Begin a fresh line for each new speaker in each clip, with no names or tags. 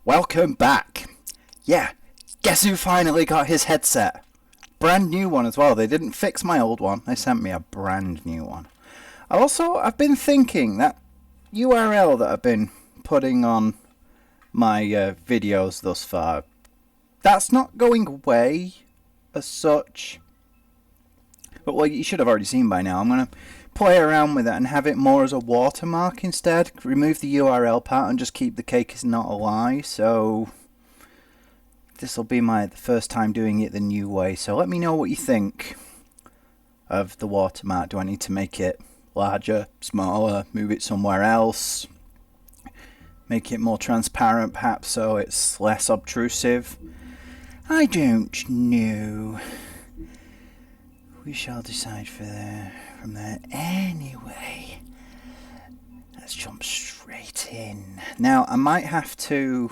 Welcome back. Yeah, guess who finally got his headset? Brand new one as well. They didn't fix my old one. They sent me a brand new one. I've been thinking that URL that I've been putting on my videos thus far, that's not going away as such. But well, you should have already seen by now. I'm going to play around with it and have it more as a watermark instead. Remove the URL part and just keep the cake is not a lie. So this will be the first time doing it the new way. So let me know what you think of the watermark. Do I need to make it larger, smaller, move it somewhere else? Make it more transparent perhaps so it's less obtrusive? I don't know. We shall decide from there. Anyway, let's jump straight in. Now, I might have to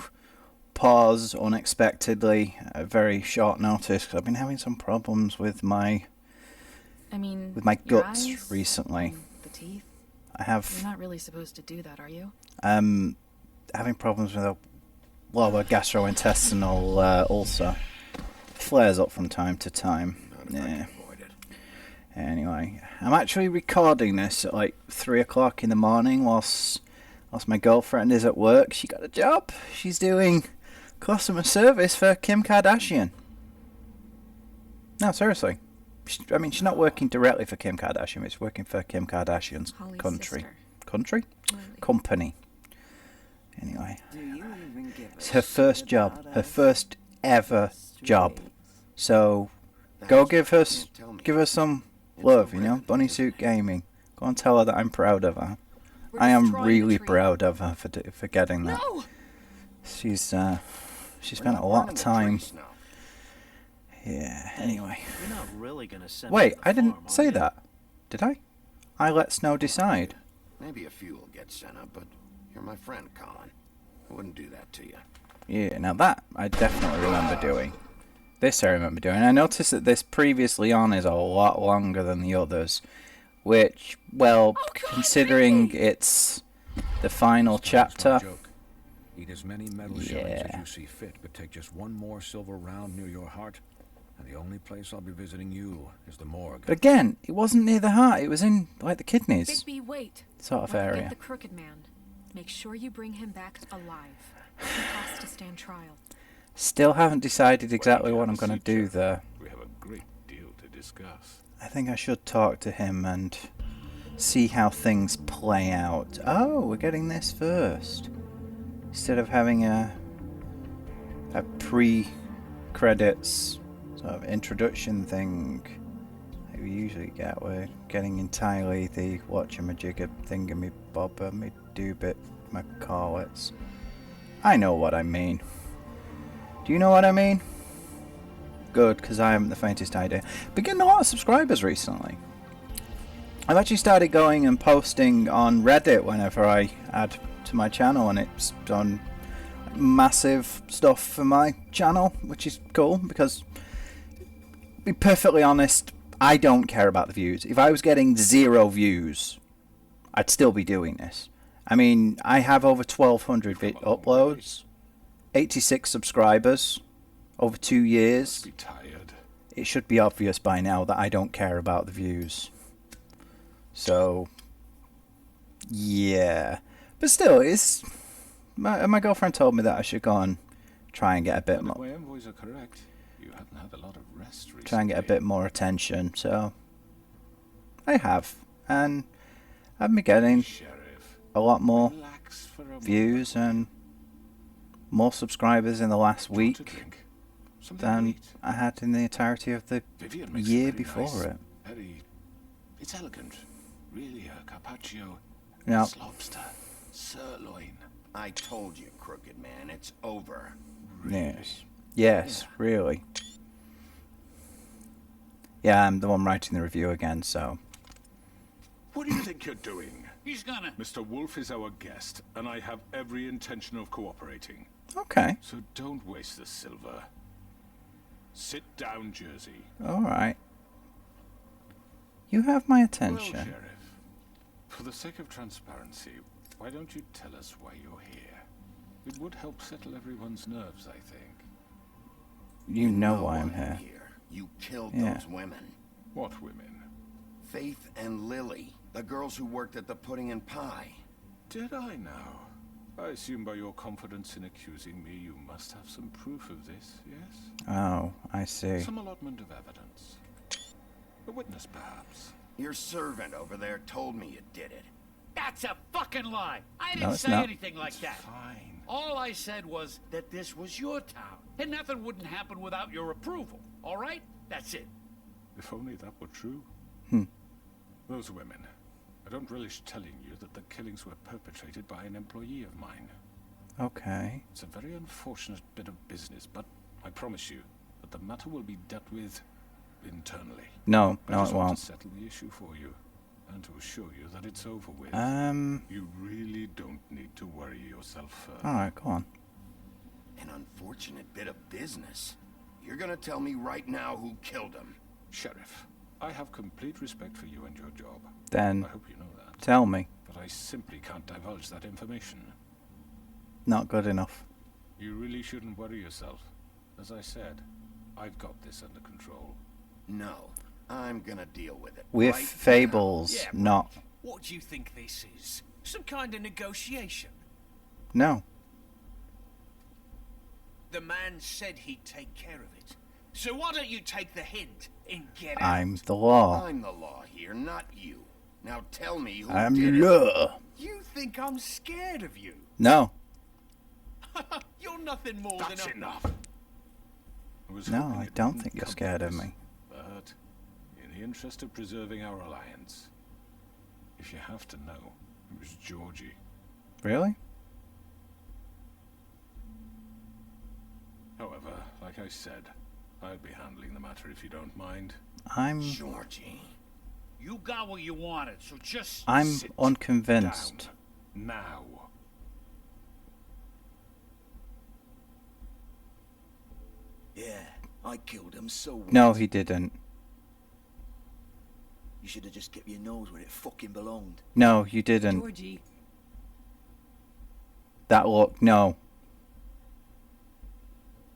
pause unexpectedly at very short notice because I've been having some problems with my guts
eyes,
recently.
The teeth.
I have.
You're not really supposed to do that, are you?
Having problems with a lower gastrointestinal ulcer. Flares up from time to time. Yeah. Anyway, I'm actually recording this at like 3 o'clock in the morning whilst my girlfriend is at work. She got a job. She's doing customer service for Kim Kardashian. No, seriously. She's not working directly for Kim Kardashian. It's working for Kim Kardashian's company. Anyway, it's her first job. Her first ever job. So, go give her some love, Bunny Suit Gaming. Go and tell her that I'm proud of her. I am really proud of her for getting that. No! She spent a lot of time. Yeah, anyway. Wait, I didn't say that. Did I? I let Snow decide.
Maybe a few will get sent up, but you're my friend, Colin. I wouldn't do that to you.
Yeah, now that I definitely remember doing. This I remember doing. I noticed that this previously on is a lot longer than the others, which, well, considering it's the final chapter.
Eat as many metal shillings as you see fit, but take just one more silver round near your heart, and the only place I'll be visiting you is the morgue.
But again, it wasn't near the heart. It was in, like, the kidneys.
Bigby, wait.
Sort of area.
Get the crooked man. Make sure you bring him back alive. He has to stand trial.
Still haven't decided exactly what I'm going to do there.
We have a great deal to discuss.
I think I should talk to him and see how things play out. Oh, we're getting this first. Instead of having a pre-credits sort of introduction thing that we usually get, we're getting entirely the whatchamajigger thingamy bobber me doobit McCallets. I know what I mean. Do you know what I mean? Good, because I haven't the faintest idea. Been getting a lot of subscribers recently. I've actually started going and posting on Reddit whenever I add to my channel, and it's done massive stuff for my channel, which is cool because, to be perfectly honest, I don't care about the views. If I was getting 0 views, I'd still be doing this. I mean, I have over 1,200 uploads, 86 subscribers over 2 years.
Be tired.
It should be obvious by now that I don't care about the views. So, yeah. But still, it's my girlfriend told me that I should go and try and get a bit more.
My envoys are correct. You haven't had a lot of rest recently.
Try and get a bit more attention. So, I have, and I've been getting a lot more views and more subscribers in the last week than I had in the entirety of the year before it.
It's elegant. Really, a carpaccio.
No.
It's lobster. Sirloin.
I told you, crooked man, it's over.
Really?
Yes, really. Yeah, I'm the one writing the review again, so.
What do you think you're doing?
He's gonna...
Mr. Wolf is our guest, and I have every intention of cooperating.
Okay.
So don't waste the silver. Sit down, Jersey.
Alright. You have my attention.
Well, Sheriff, for the sake of transparency, why don't you tell us why you're here? It would help settle everyone's nerves, I think.
You know why I'm here.
You killed
Yeah.
those women.
What women?
Faith and Lily, the girls who worked at the Pudding and Pie.
Did I now? I assume by your confidence in accusing me, you must have some proof of this, yes?
Oh, I see.
Some allotment of evidence. A witness, perhaps.
Your servant over there told me you did it.
That's a fucking lie. I
No,
didn't
it's
say
not.
anything like that.
Fine.
All I said was that this was your town, and nothing wouldn't happen without your approval. All right? That's it.
If only that were true. Those women. I don't relish telling you that the killings were perpetrated by an employee of mine.
Okay.
It's a very unfortunate bit of business, but I promise you that the matter will be dealt with internally.
No,
I
no,
just
it
want
won't.
to settle the issue for you, and to assure you that it's over with.
Oh.
You really don't need to worry yourself further.
Alright, go on.
An unfortunate bit of business. You're gonna tell me right now who killed him.
Sheriff, I have complete respect for you and your job.
Then,
I hope you know that.
tell me.
But I simply can't divulge that information.
Not good enough.
You really shouldn't worry yourself. As I said, I've got this under control.
No, I'm gonna deal with it.
With
right
Fables,
Yeah,
not...
What do you think this is? Some kind of negotiation?
No.
The man said he'd take care of it. So why don't you take the hint and get out?
I'm the
now.
law.
I'm the law here, not you. Now tell me who
I'm
did it.
law.
You think I'm scared of you?
No.
You're nothing more
That's
than a...
enough. I was
No,
hoping
I
it
don't
wouldn't
think you're
come to
scared of
this,
me.
But in the interest of preserving our alliance, if you have to know, it was Georgie.
Really?
However, like I said, I'll be handling the matter if you don't mind.
I'm...
Georgie.
You got what you wanted, so just
I'm
Sit
unconvinced.
down. Now.
Yeah, I killed him, so what?
No, he didn't.
You should have just kept your nose where it fucking belonged.
No, you didn't.
Georgie.
That look, no.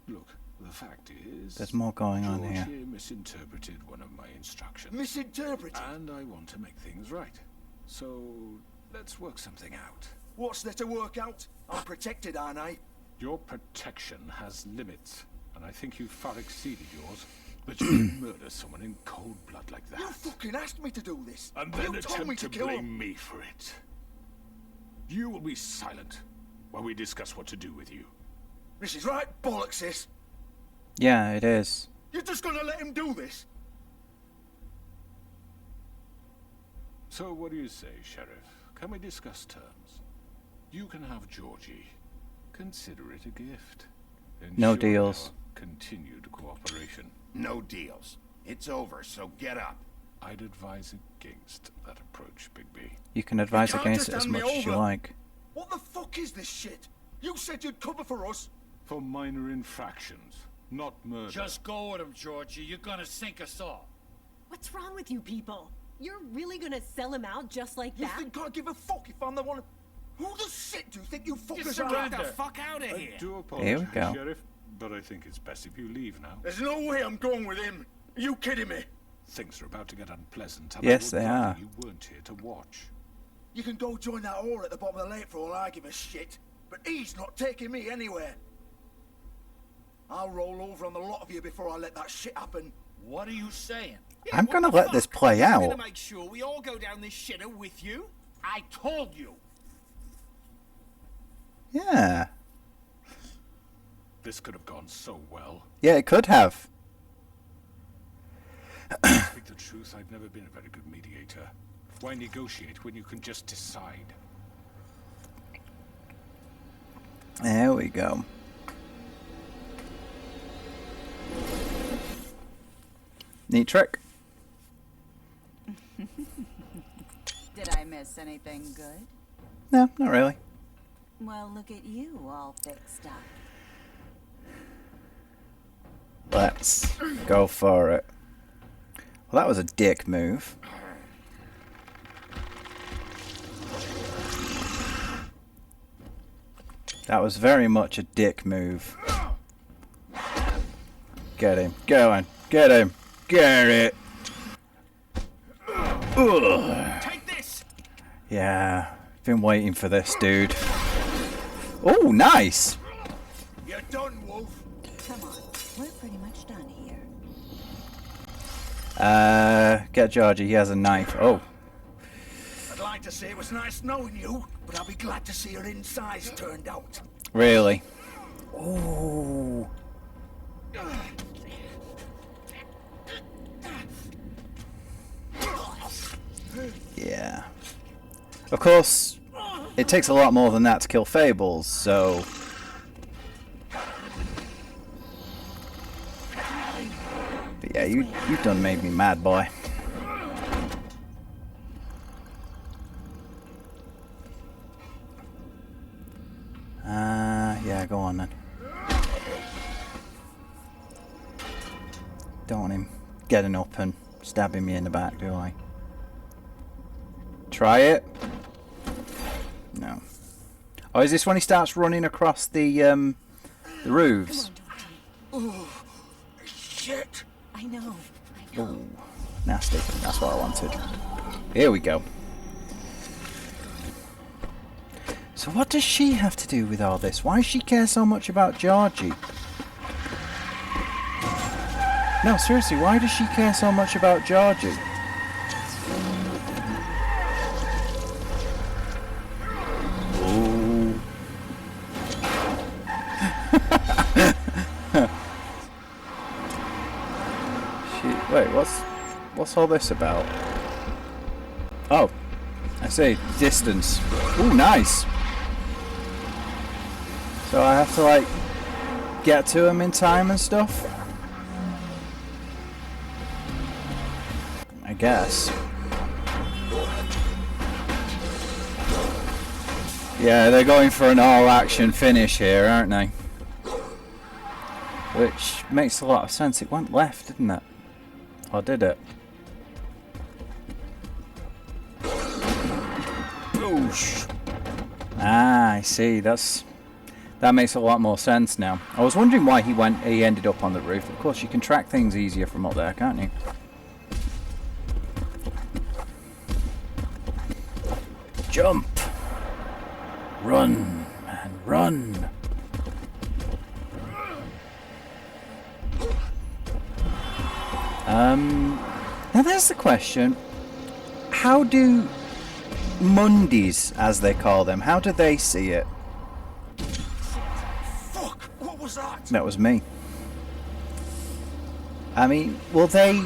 Look, the fact is...
There's more going on here.
Georgie misinterpreted one of my instructions.
Misinterpreted?
And I want to make things right. So, let's work something out.
What's there to work out? I'm protected, aren't I?
Your protection has limits, and I think you've far exceeded yours. But you can murder someone in cold blood like that.
You fucking asked me to do this.
And then
you told me
attempt
to
to
kill
blame
him.
me for it. You will be silent while we discuss what to do with you.
This is right bollocks, this.
Yeah, it is.
You're just gonna let him do this?
So what do you say, Sheriff? Can we discuss terms? You can have Georgie. Consider it a gift.
No
Ensure
deals.
our continued cooperation.
No deals. It's over, so get up.
I'd advise against that approach, Bigby.
You can advise
can't
against
just
it as
hand me
much as you
over.
like.
What the fuck is this shit? You said you'd cover for us.
For minor infractions, not murder.
just go with him, Georgie. You're gonna sink us all.
What's wrong with you people? You're really gonna sell him out just like
You
that?
think I give a fuck if I'm the one? Who the shit do you think you fuckers are?
surrender.
Get the fuck out of
I
here!
do apologize,
Here we go.
Sheriff, but I think it's best if you leave now.
There's no way I'm going with him. Are you kidding me?
Things are about to get unpleasant, and
Yes,
I would
they
rather
are.
you weren't here to watch.
You can go join that whore at the bottom of the lake for all I give a shit. But he's not taking me anywhere. I'll roll over on the lot of you before I let that shit happen.
What are you saying?
Yeah,
I'm
what
gonna
the
let this
fuck?
play
You're
out.
gonna make sure we all go down this shitter with you?
I told you.
Yeah.
This could have gone so well.
Yeah, it could have.
To speak the truth, I've never been a very good mediator. Why negotiate when you can just decide?
There we go. Neat trick.
Did I miss anything good?
No, not really.
Well, look at you, all fixed up.
Let's go for it. Well, that was a dick move. That was very much a dick move. Get him. Go on. Get him. Get it. Ugh.
Take this.
Yeah. Been waiting for this, dude. Oh, nice.
You're done, Wolf.
Come on, we're pretty much done here.
Get Georgie. He has a knife. Oh.
I'd like to say it was nice knowing you, but I'll be glad to see your insides turned out.
Really? Oh. Yeah. Of course, it takes a lot more than that to kill Fables, so... But yeah, you done made me mad, boy. Yeah, go on then. Don't want him getting up and stabbing me in the back, do I? Try it? No. Oh, is this when he starts running across the roofs?
Oh, shit.
I know.
Ooh, nasty. That's what I wanted. Here we go. So what does she have to do with all this? Why does she care so much about Georgie? No, seriously, why does she care so much about Georgie? Ooh. Wait, what's all this about? Oh, I see. Distance. Ooh, nice. So I have to, like, get to him in time and stuff? I guess. Yeah, they're going for an all-action finish here, aren't they? Which makes a lot of sense. It went left, didn't it? Or did it? Boosh! Ah, I see. That makes a lot more sense now. I was wondering why he ended up on the roof. Of course, you can track things easier from up there, can't you? Jump! Run, man, run! Now there's the question. How do Mundies, as they call them, how do they see it?
Fuck, what was that?
That was me. I mean, will they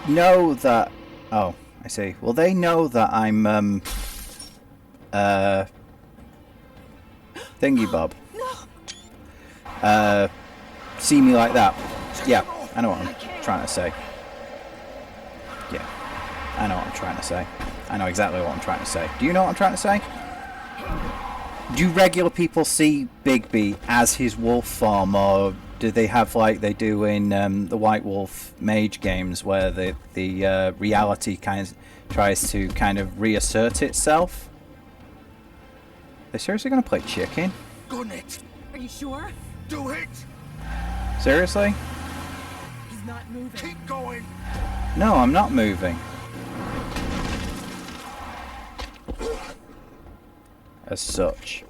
know that... Oh, I see. Will they know that I'm, Thingy Bob? See me like that? Yeah, I know what I'm trying to say. Yeah, I know what I'm trying to say. I know exactly what I'm trying to say. Do you know what I'm trying to say? Do regular people see Bigby as his wolf form, or do they have, like they do in the White Wolf mage games, where the reality kind of tries to kind of reassert itself? They seriously gonna play chicken?
Gun it.
Are you sure?
Do it.
Seriously?
He's not moving.
Keep going.
No, I'm not moving. As such.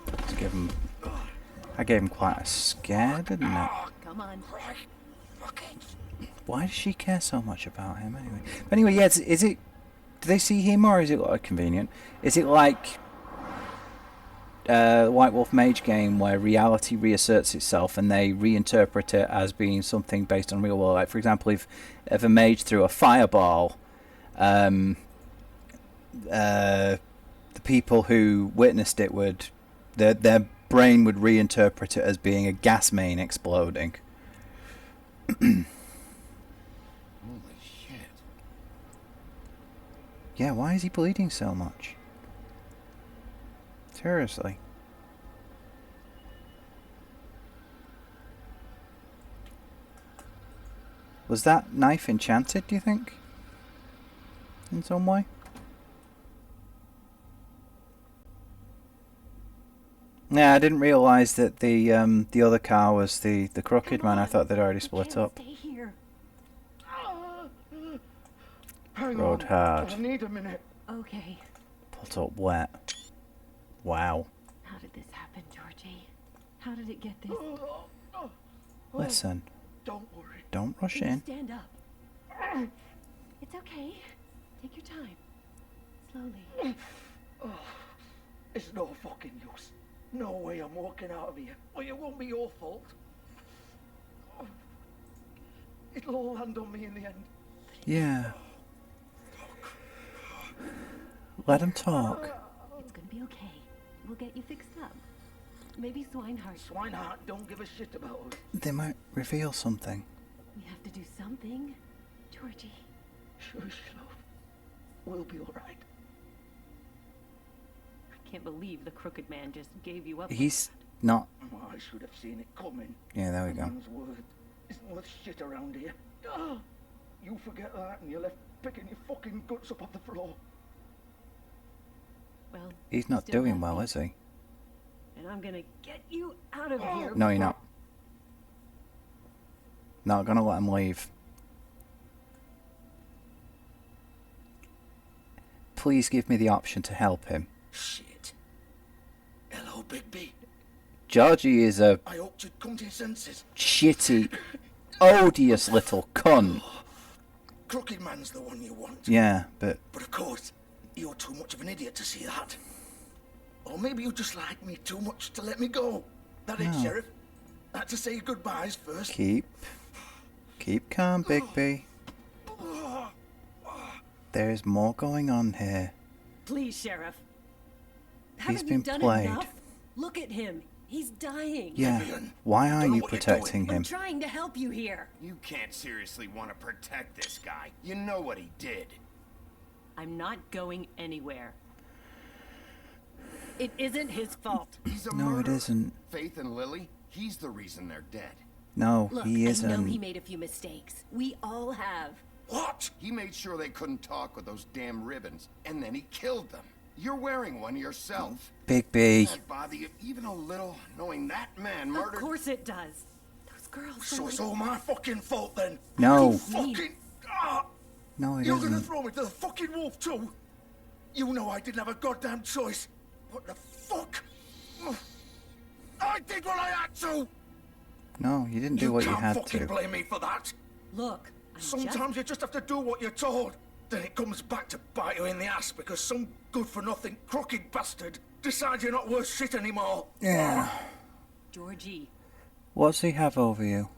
Let's give him... I gave him quite a scare, didn't I?
Come on.
Why does she care so much about him anyway? But anyway, yeah, is it... Do they see him, or is it like convenient? Is it like... White Wolf Mage game where reality reasserts itself and they reinterpret it as being something based on real world? Like, for example, if a mage threw a fireball, the people who witnessed it would... Their brain would reinterpret it as being a gas main exploding.
Holy shit.
Yeah, why is he bleeding so much? Seriously. Was that knife enchanted, do you think? in some way. Yeah, I didn't realise that the other car was the crooked man. I thought they'd already split up.
Stay here.
Rode hard.
I need a minute.
Okay.
Put up wet. Wow.
How did this happen, Georgie? How did it get this?
Listen.
Don't worry.
Don't rush
Can you
in.
stand up. It's okay. Take your time. Slowly.
It's no fucking use. No way I'm walking out of here. Well, it won't be your fault. It'll all land on me in the end.
Yeah. Let him talk.
It's gonna be okay. We'll get you fixed up. Maybe Swinehart.
Swinehart don't give a shit about us.
They might reveal something.
We have to do something. Georgie.
Shush, love. We'll be alright.
I can't believe the crooked man just gave you up.
He's not.
Oh, I should have seen it coming.
Yeah, there we
A
go.
man's word isn't worth shit around here. You forget that and you're left picking your fucking guts up off the floor.
Well,
He's not
still
doing
got
well,
me.
is he?
And I'm gonna get you out of here.
No, you're not. Not gonna let him leave. Please give me the option to help him.
Shit. Hello, Bigby.
Georgie is a
I hoped you'd come to your senses.
shitty, odious little cunt.
Crooked man's the one you want.
Yeah, but
But of course, you're too much of an idiot to see that. Or maybe you just like me too much to let me go. That it,
No.
Sheriff. I had to say goodbyes first.
keep calm, Bigby. There's more going on here.
Please, Sheriff.
He's
Haven't
been
you done
played.
enough? Look at him. He's dying.
Yeah.
Vivian,
Why
don't
aren't
know
you
what you're
protecting
doing.
him?
I'm trying to help you here.
You can't seriously want to protect this guy. You know what he did.
I'm not going anywhere. It isn't his fault.
He's a
No, it
murderer.
isn't.
Faith and Lily, he's the reason they're dead.
No,
Look,
he
I
isn't.
know he made a few mistakes. We all have.
What?
He made sure they couldn't talk with those damn ribbons, and then he killed them. You're wearing one yourself.
Bigby.
Does that bother you even a little, knowing that man murdered...
Of course it does. Those girls.
So it's all my fucking fault then?
No.
You fucking... Ah!
No, it
You're gonna
isn't.
throw me to the fucking wolf too? You know I didn't have a goddamn choice. What the fuck? I did what I had to!
No, you didn't do what you
can't
had
fucking
to.
blame me for that.
Look, I'm
Sometimes you just have to do what you're told. Then it comes back to bite you in the ass because some good-for-nothing crooked bastard decides you're not worth shit anymore.
Yeah.
Georgie.
What's he have over you?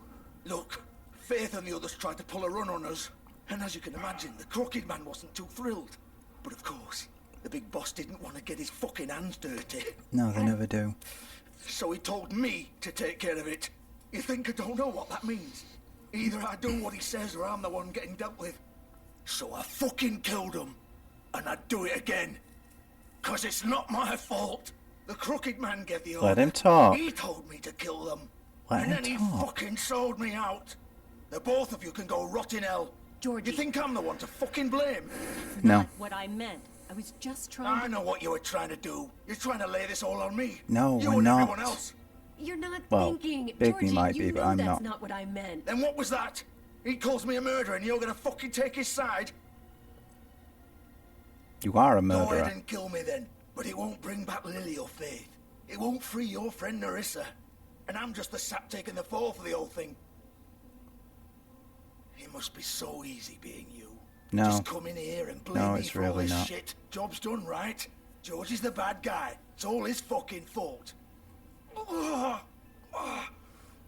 Look, Faith and the others tried to pull a run on us. And as you can imagine, the crooked man wasn't too thrilled. But of course, the big boss didn't want to get his fucking hands dirty.
No, they never do.
So he told me to take care of it. You think I don't know what that means? Either I do what he says or I'm the one getting dealt with. So I fucking killed him. And I'd do it again. 'Cause it's not my fault. The crooked man gave the order.
Let him talk.
He told me to kill them.
Let
and
him
then he
talk.
fucking sold me out. The both of you can go rot in hell.
Georgie.
You think I'm the one to fucking blame?
No.
Not what I meant. I was just trying
I know what you were trying to do. You're trying to lay this all on me.
No,
you
we're
and
not.
everyone else.
You're not
Well,
thinking.
Bigby
Georgie,
might
you
be, but
know
I'm
that's
not.
what I meant.
Then what was that? He calls me a murderer and you're gonna fucking take his side?
You are a
Go ahead
murderer.
and kill me then. But it won't bring back Lily or Faith. It won't free your friend Narissa. And I'm just the sap taking the fall for the whole thing. It must be so easy being you.
No.
Just come in here and blame
No,
me
it's
for all
really
this
not.
shit. Job's done, right? George is the bad guy. It's all his fucking fault.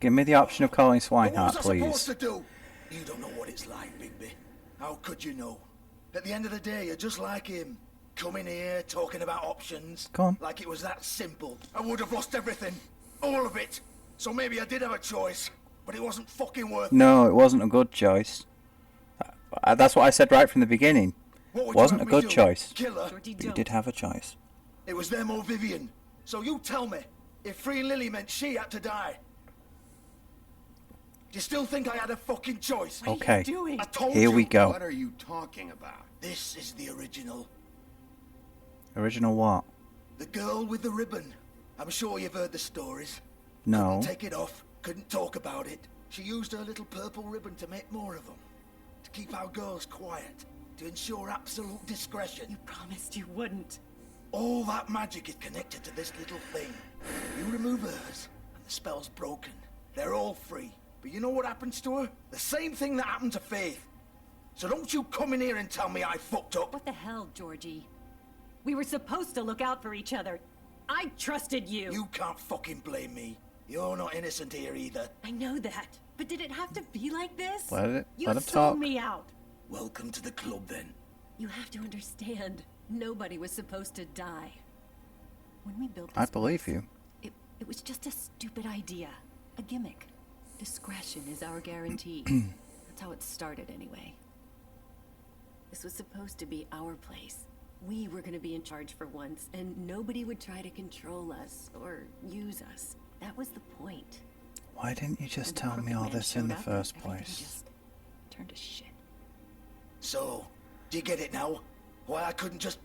Give me the option of calling
But what
Swinehart,
was I supposed
please.
to do? You don't know what it's like, Bigby. How could you know? At the end of the day, you're just like him. Coming here, talking about options.
Go on.
Like it was that simple. I would have lost everything. All of it. So maybe I did have a choice. But it wasn't fucking worth it.
No, it wasn't a good choice. That's what I said right from the beginning.
What would you
Wasn't a
have me
good
do?
choice.
Kill her?
Georgie,
But you
don't.
did have a choice.
It was them or Vivian. So you tell me, if freeing Lily meant she had to die, do you still think I had a fucking choice?
Okay.
doing?
I told
Here
you.
we go.
What are you talking about?
This is the original.
Original what?
The girl with the ribbon. I'm sure you've heard the stories.
No.
Couldn't take it off, couldn't talk about it. She used her little purple ribbon to make more of them. To keep our girls quiet. To ensure absolute discretion.
You promised you wouldn't.
All that magic is connected to this little thing. You remove hers, and the spell's broken. They're all free. But you know what happens to her? The same thing that happened to Faith. So don't you come in here and tell me I fucked up.
What the hell, Georgie? We were supposed to look out for each other. I trusted you.
You can't fucking blame me. You're not innocent here either.
I know that. But did it have to be like this?
Let him
You
talk.
sold me out.
Welcome to the club, then.
You have to understand. Nobody was supposed to die. When we built
I
this
believe
place,
you.
It was just a stupid idea. A gimmick. Discretion is our guarantee. That's how it started, anyway. This was supposed to be our place. We were going to be in charge for once, and nobody would try to control us or use us. That was the point.
Why didn't you just
When the
tell me
crooked
all
man
this in
showed
the
up,
first
everything
place?
just turned to shit.
So, do you get it now? Why I couldn't just...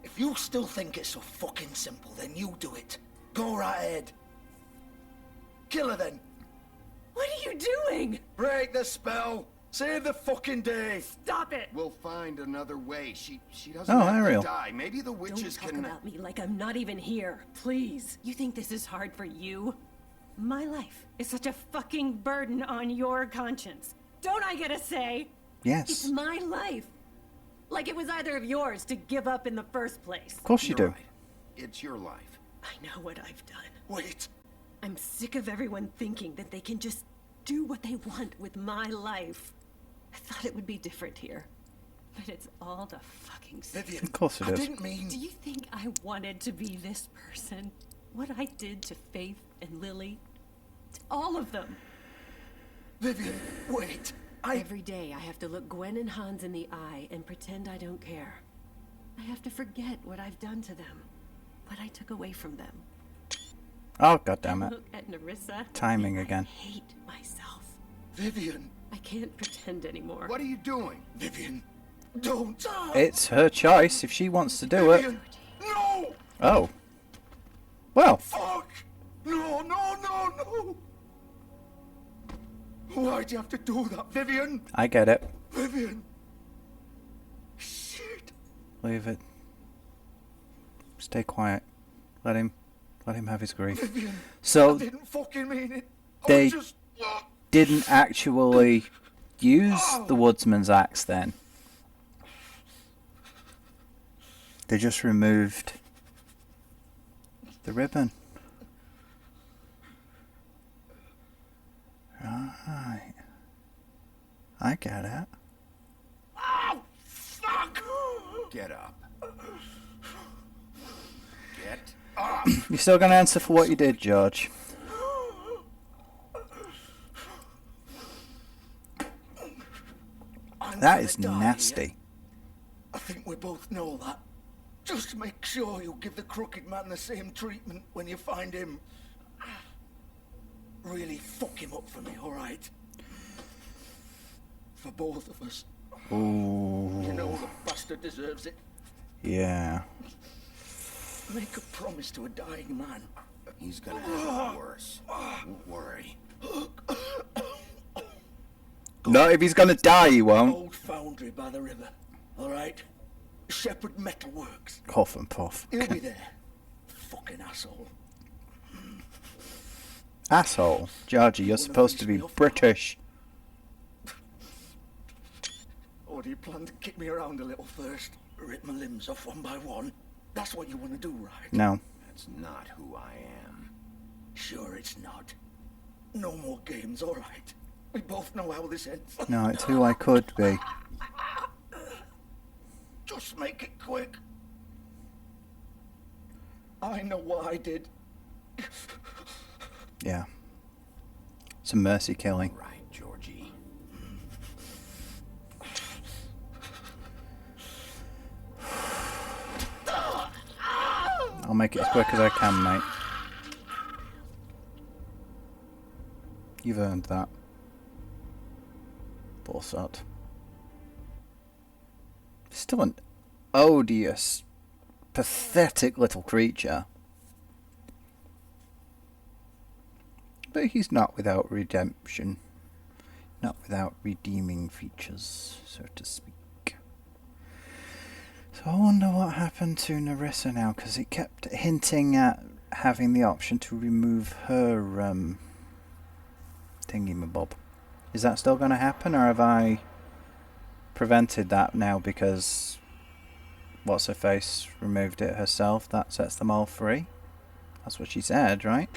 If you still think it's so fucking simple, then you do it. Go right ahead. Kill her then.
What are you doing?
Break the spell. Save the fucking day.
Stop it!
We'll find another way. She doesn't
Oh,
have
Ariel.
to die. Maybe the
Don't
witches
talk
can...
about me like I'm not even here, please. You think this is hard for you? My life is such a fucking burden on your conscience. Don't I get a say?
Yes.
It's my life. Like it was either of yours to give up in the first place.
Of course you
You're
do.
right. It's your life.
I know what I've done.
Wait.
I'm sick of everyone thinking that they can just do what they want with my life. I thought it would be different here. But it's all the fucking same.
Vivian,
Of course it
I
is.
didn't mean...
Do you think I wanted to be this person? What I did to Faith and Lily? To all of them.
Vivian, wait.
Every day I have to look Gwen and Hans in the eye and pretend I don't care. I have to forget what I've done to them. What I took away from them.
Oh, goddammit.
Look at Nerissa.
Timing
and
again.
I hate myself.
Vivian.
I can't pretend anymore.
What are you doing?
Vivian. Don't.
It's her choice if she wants to do it.
Vivian. No.
Oh. Well,
Fuck. No, no, no, no. Why'd you have to do that, Vivian?
I get it.
Vivian. Shit.
Leave it. Stay quiet. Let him have his grief.
Vivian. I
So
didn't fucking mean it. I
They-
was just...
didn't actually use the woodsman's axe then. They just removed the ribbon. Right. I get it.
Oh, fuck.
Get up. Get up.
You're still gonna answer for what you did, George.
I'm
That
gonna
is
die,
nasty.
yeah? I think we both know that. Just make sure you give the crooked man the same treatment when you find him. Really fuck him up for me, alright? For both of us.
Ooh.
You know the bastard deserves it.
Yeah.
Make a promise to a dying man.
He's gonna have it worse. Don't worry.
Not if he's gonna die, he won't.
Old foundry by the river, alright? Shepherd Metalworks.
Cough and puff.
He'll be there. Fucking asshole.
Asshole. Georgie, you're supposed to be British.
Or do you plan to kick me around a little first? Rip my limbs off one by one? That's what you want to do, right?
No.
That's not who I am.
Sure it's not. No more games, alright? We both know how this ends.
No, it's who I could be.
Just make it quick. I know what I did.
Yeah. It's a mercy killing.
Right, Georgie.
I'll make it as quick as I can, mate. You've earned that. Bullshit. still an odious, pathetic little creature. But he's not without redemption. Not without redeeming features, so to speak. So I wonder what happened to Nerissa now, because it kept hinting at having the option to remove her thingy-mabob. Is that still going to happen, or have I prevented that now because what's-her-face removed it herself? That sets them all free? That's what she said, right?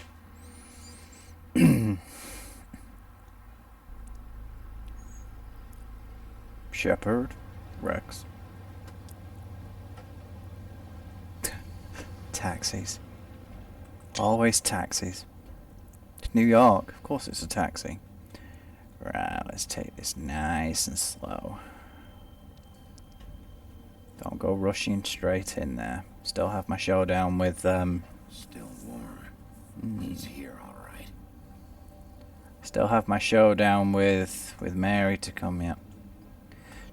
Shepherd, Rex. Taxis. Always taxis. It's New York. Of course it's a taxi. Right, let's take this nice and slow. Don't go rushing straight in there. Still have my showdown with,
Still warm. He's here, all right.
Still have my showdown with Mary to come yet.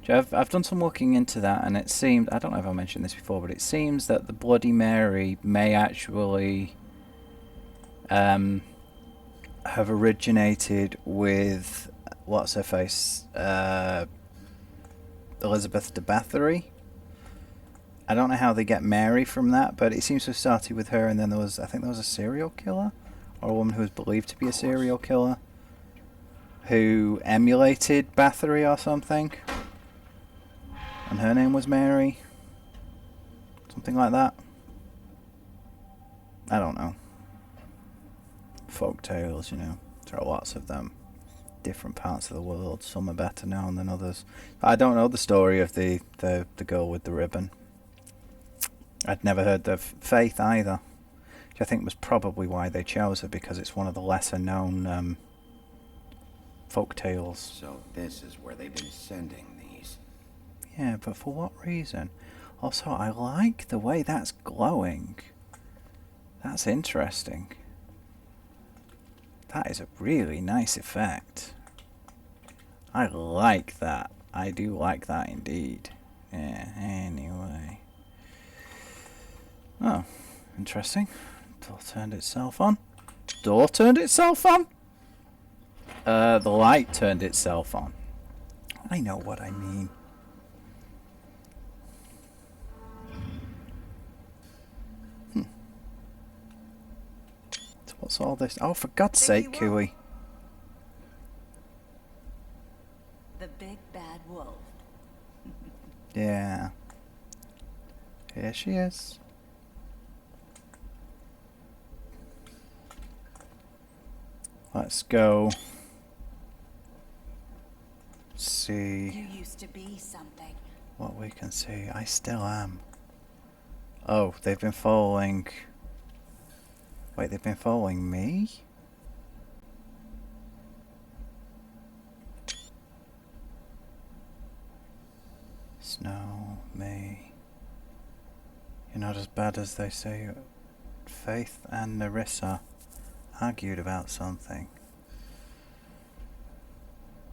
I've done some looking into that, and it seemed, I don't know if I mentioned this before, but it seems that the Bloody Mary may actually have originated with what's-her-face, Elizabeth de Bathory. I don't know how they get Mary from that, but it seems to have started with her, and then I think there was a serial killer, or a woman who was believed to be a serial killer, who emulated Bathory or something. And her name was Mary. Something like that. I don't know. Folk tales, you know. There are lots of them. Different parts of the world. Some are better known than others. I don't know the story of the girl with the ribbon. I'd never heard of Faith either. Which I think was probably why they chose her, because it's one of the lesser known folk tales.
So this is where they've been sending these.
Yeah, but for what reason? Also, I like the way that's glowing. That's interesting. That is a really nice effect. I like that. I do like that indeed. Yeah, anyway. Oh, interesting. Door turned itself on. Door turned itself on? The light turned itself on. I know what I mean. So what's all this? Oh, for God's sake, Kiwi.
The big bad wolf.
Yeah. Here she is. Let's go. See
You used to be something.
what we can see. I still am. Oh, they've been following... Wait, they've been following me? Snow, me. You're not as bad as they say. Faith and Nerissa argued about something.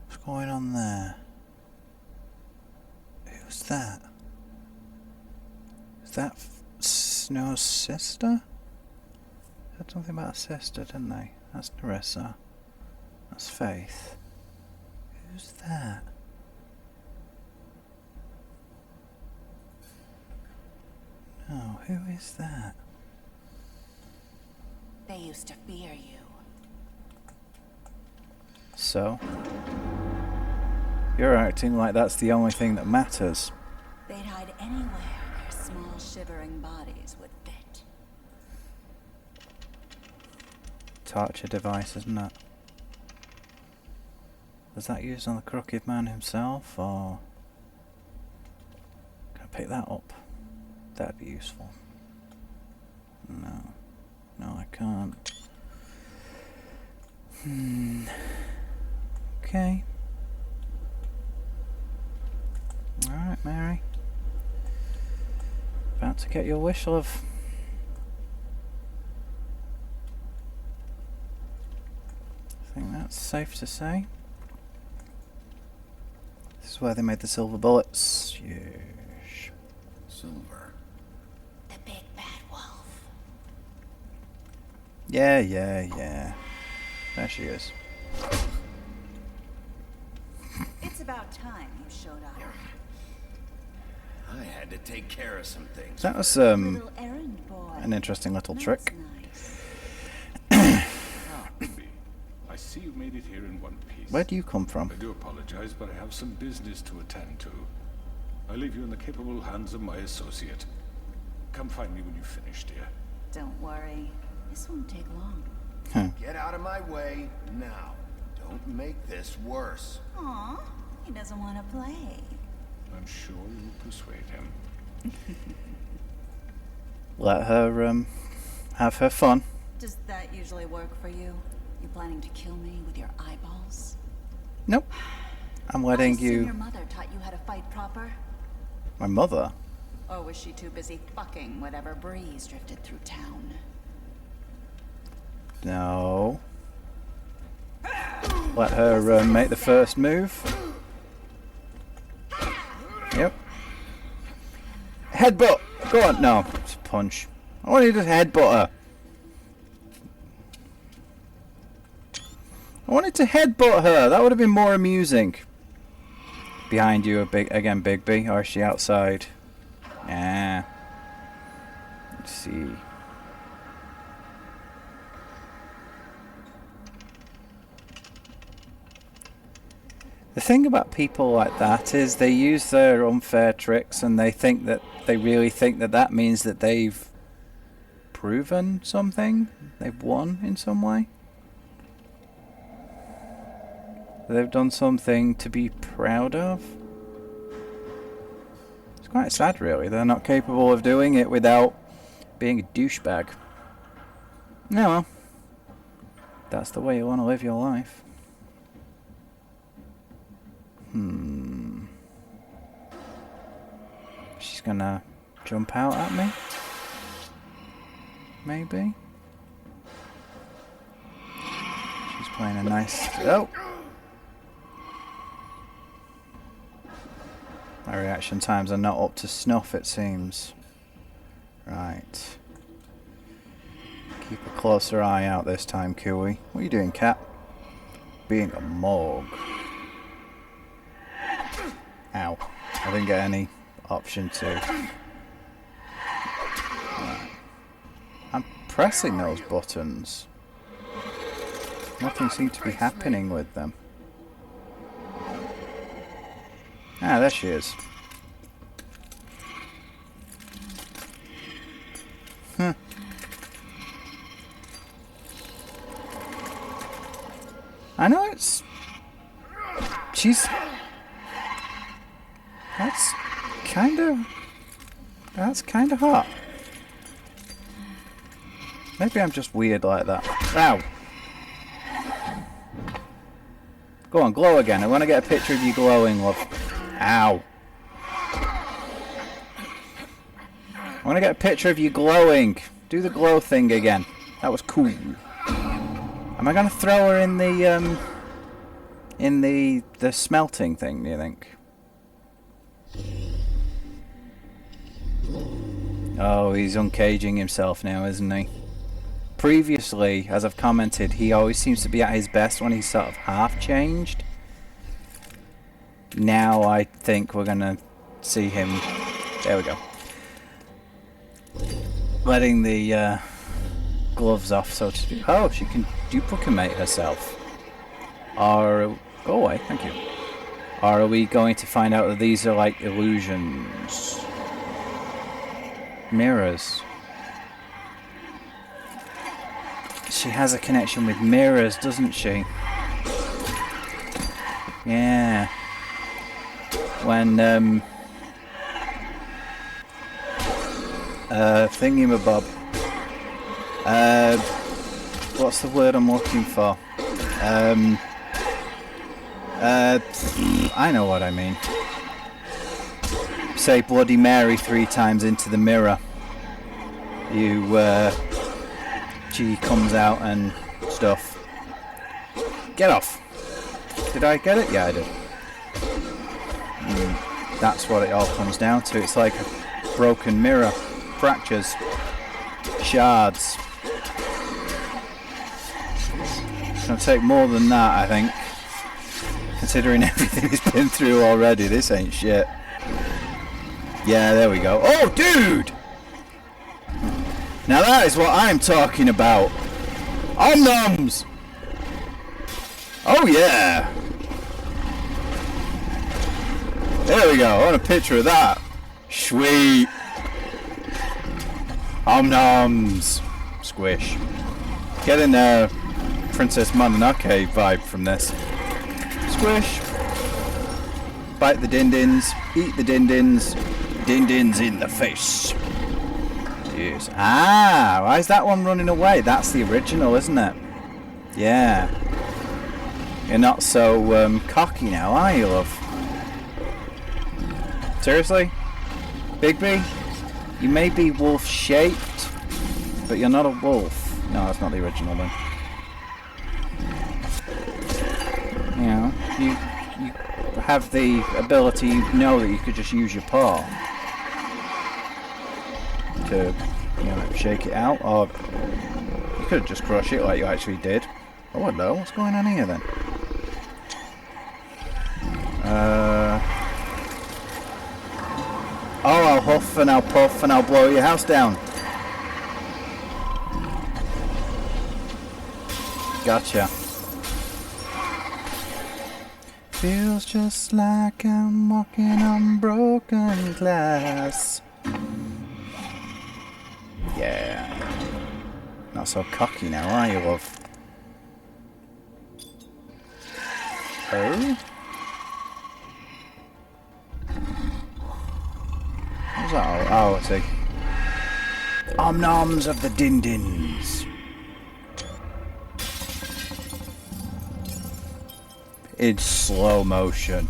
What's going on there? Who's that? Is that Snow's sister? Said something about a sister, didn't they? That's Nerissa. That's Faith. Who's that? No, who is that?
They used to fear you.
So? You're acting like that's the only thing that matters.
They'd hide anywhere their small shivering bodies would fit.
Torture device, isn't it? Was that used on the crooked man himself, or... Can I pick that up? That'd be useful. No. No, I can't. Okay. Alright, Mary. About to get your wish, love. I think that's safe to say. This is where they made the silver bullets. Yeah,
Silver.
The big bad wolf.
Yeah, yeah, yeah. There she is.
It's about time you showed up.
I had to take care of some things.
That was
Little errand boy.
an interesting little
That's
trick.
nice.
I see you made it here in one piece.
Where do you come from?
I do apologize, but I have some business to attend to. I leave you in the capable hands of my associate. Come find me when you finish, dear.
Don't worry. This won't take long.
Get out of my way now. Don't make this worse.
Aw, he doesn't want to play.
I'm sure you'll persuade him.
Let her have her fun.
Does that usually work for you? You planning to kill me with your eyeballs?
Nope. I'm
I
letting
assume
you.
your mother taught you how to fight proper?
My mother.
Or was she too busy fucking whatever breeze drifted through town?
No. Let her make the first move. Yep. Headbutt! Go on. No, it's a punch. I want you to headbutt her. I wanted to headbutt her. That would have been more amusing. Behind you, Bigby. Or is she outside? Nah. Let's see. The thing about people like that is they use their unfair tricks and they really think that that means that they've proven something. They've won in some way. They've done something to be proud of. It's quite sad, really. They're not capable of doing it without being a douchebag. No, well, that's the way you want to live your life. She's gonna jump out at me? Maybe? She's playing a nice... Oh! My reaction times are not up to snuff, it seems. Right. Keep a closer eye out this time, Kiwi. What are you doing, cat? Being a Morg. Ow. I didn't get any option to... Right. I'm pressing those buttons. Nothing seems to be happening with them. Ah, there she is. I know it's... She's... That's kind of hot. Maybe I'm just weird like that. Ow! Go on, glow again. I want to get a picture of you glowing, love. Ow. I want to get a picture of you glowing. Do the glow thing again. That was cool. Am I going to throw her in the smelting thing, do you think? Oh, he's uncaging himself now, isn't he? Previously, as I've commented, he always seems to be at his best when he's sort of half changed. Now I think we're gonna see him... There we go. Letting the gloves off, so to speak. Oh, she can duplicate herself. Or... Go away, thank you. Or are we going to find out that these are like illusions? Mirrors. She has a connection with mirrors, doesn't she? Yeah. When, thingamabob. What's the word I'm looking for? I know what I mean. Say Bloody Mary 3 times into the mirror. She comes out and stuff. Get off. Did I get it? Yeah, I did. That's what it all comes down to. It's like broken mirror, fractures, shards. It's gonna take more than that, I think. Considering everything he's been through already, this ain't shit. Yeah, there we go. Oh, dude! Now that is what I'm talking about. Omnoms! Oh yeah! There we go, I want a picture of that. Sweet! Omnoms! Squish. Getting a Princess Mononoke vibe from this. Squish. Bite the din-dins. Eat the din-dins. Din-dins in the face. Yes. Ah, why is that one running away? That's the original, isn't it? Yeah. You're not so cocky now, are you, love? Seriously? Bigby? You may be wolf-shaped, but you're not a wolf. No, that's not the original then. You know, you have the ability, you know that you could just use your paw to, you know, shake it out, or you could just crush it like you actually did. Oh, hello, what's going on here then? Oh, I'll huff and I'll puff and I'll blow your house down. Gotcha. Feels just like I'm walking on broken glass. Yeah. Not so cocky now, are you, love? Oh? What's that? Oh, I see. Omnoms of the din-dins. In slow motion.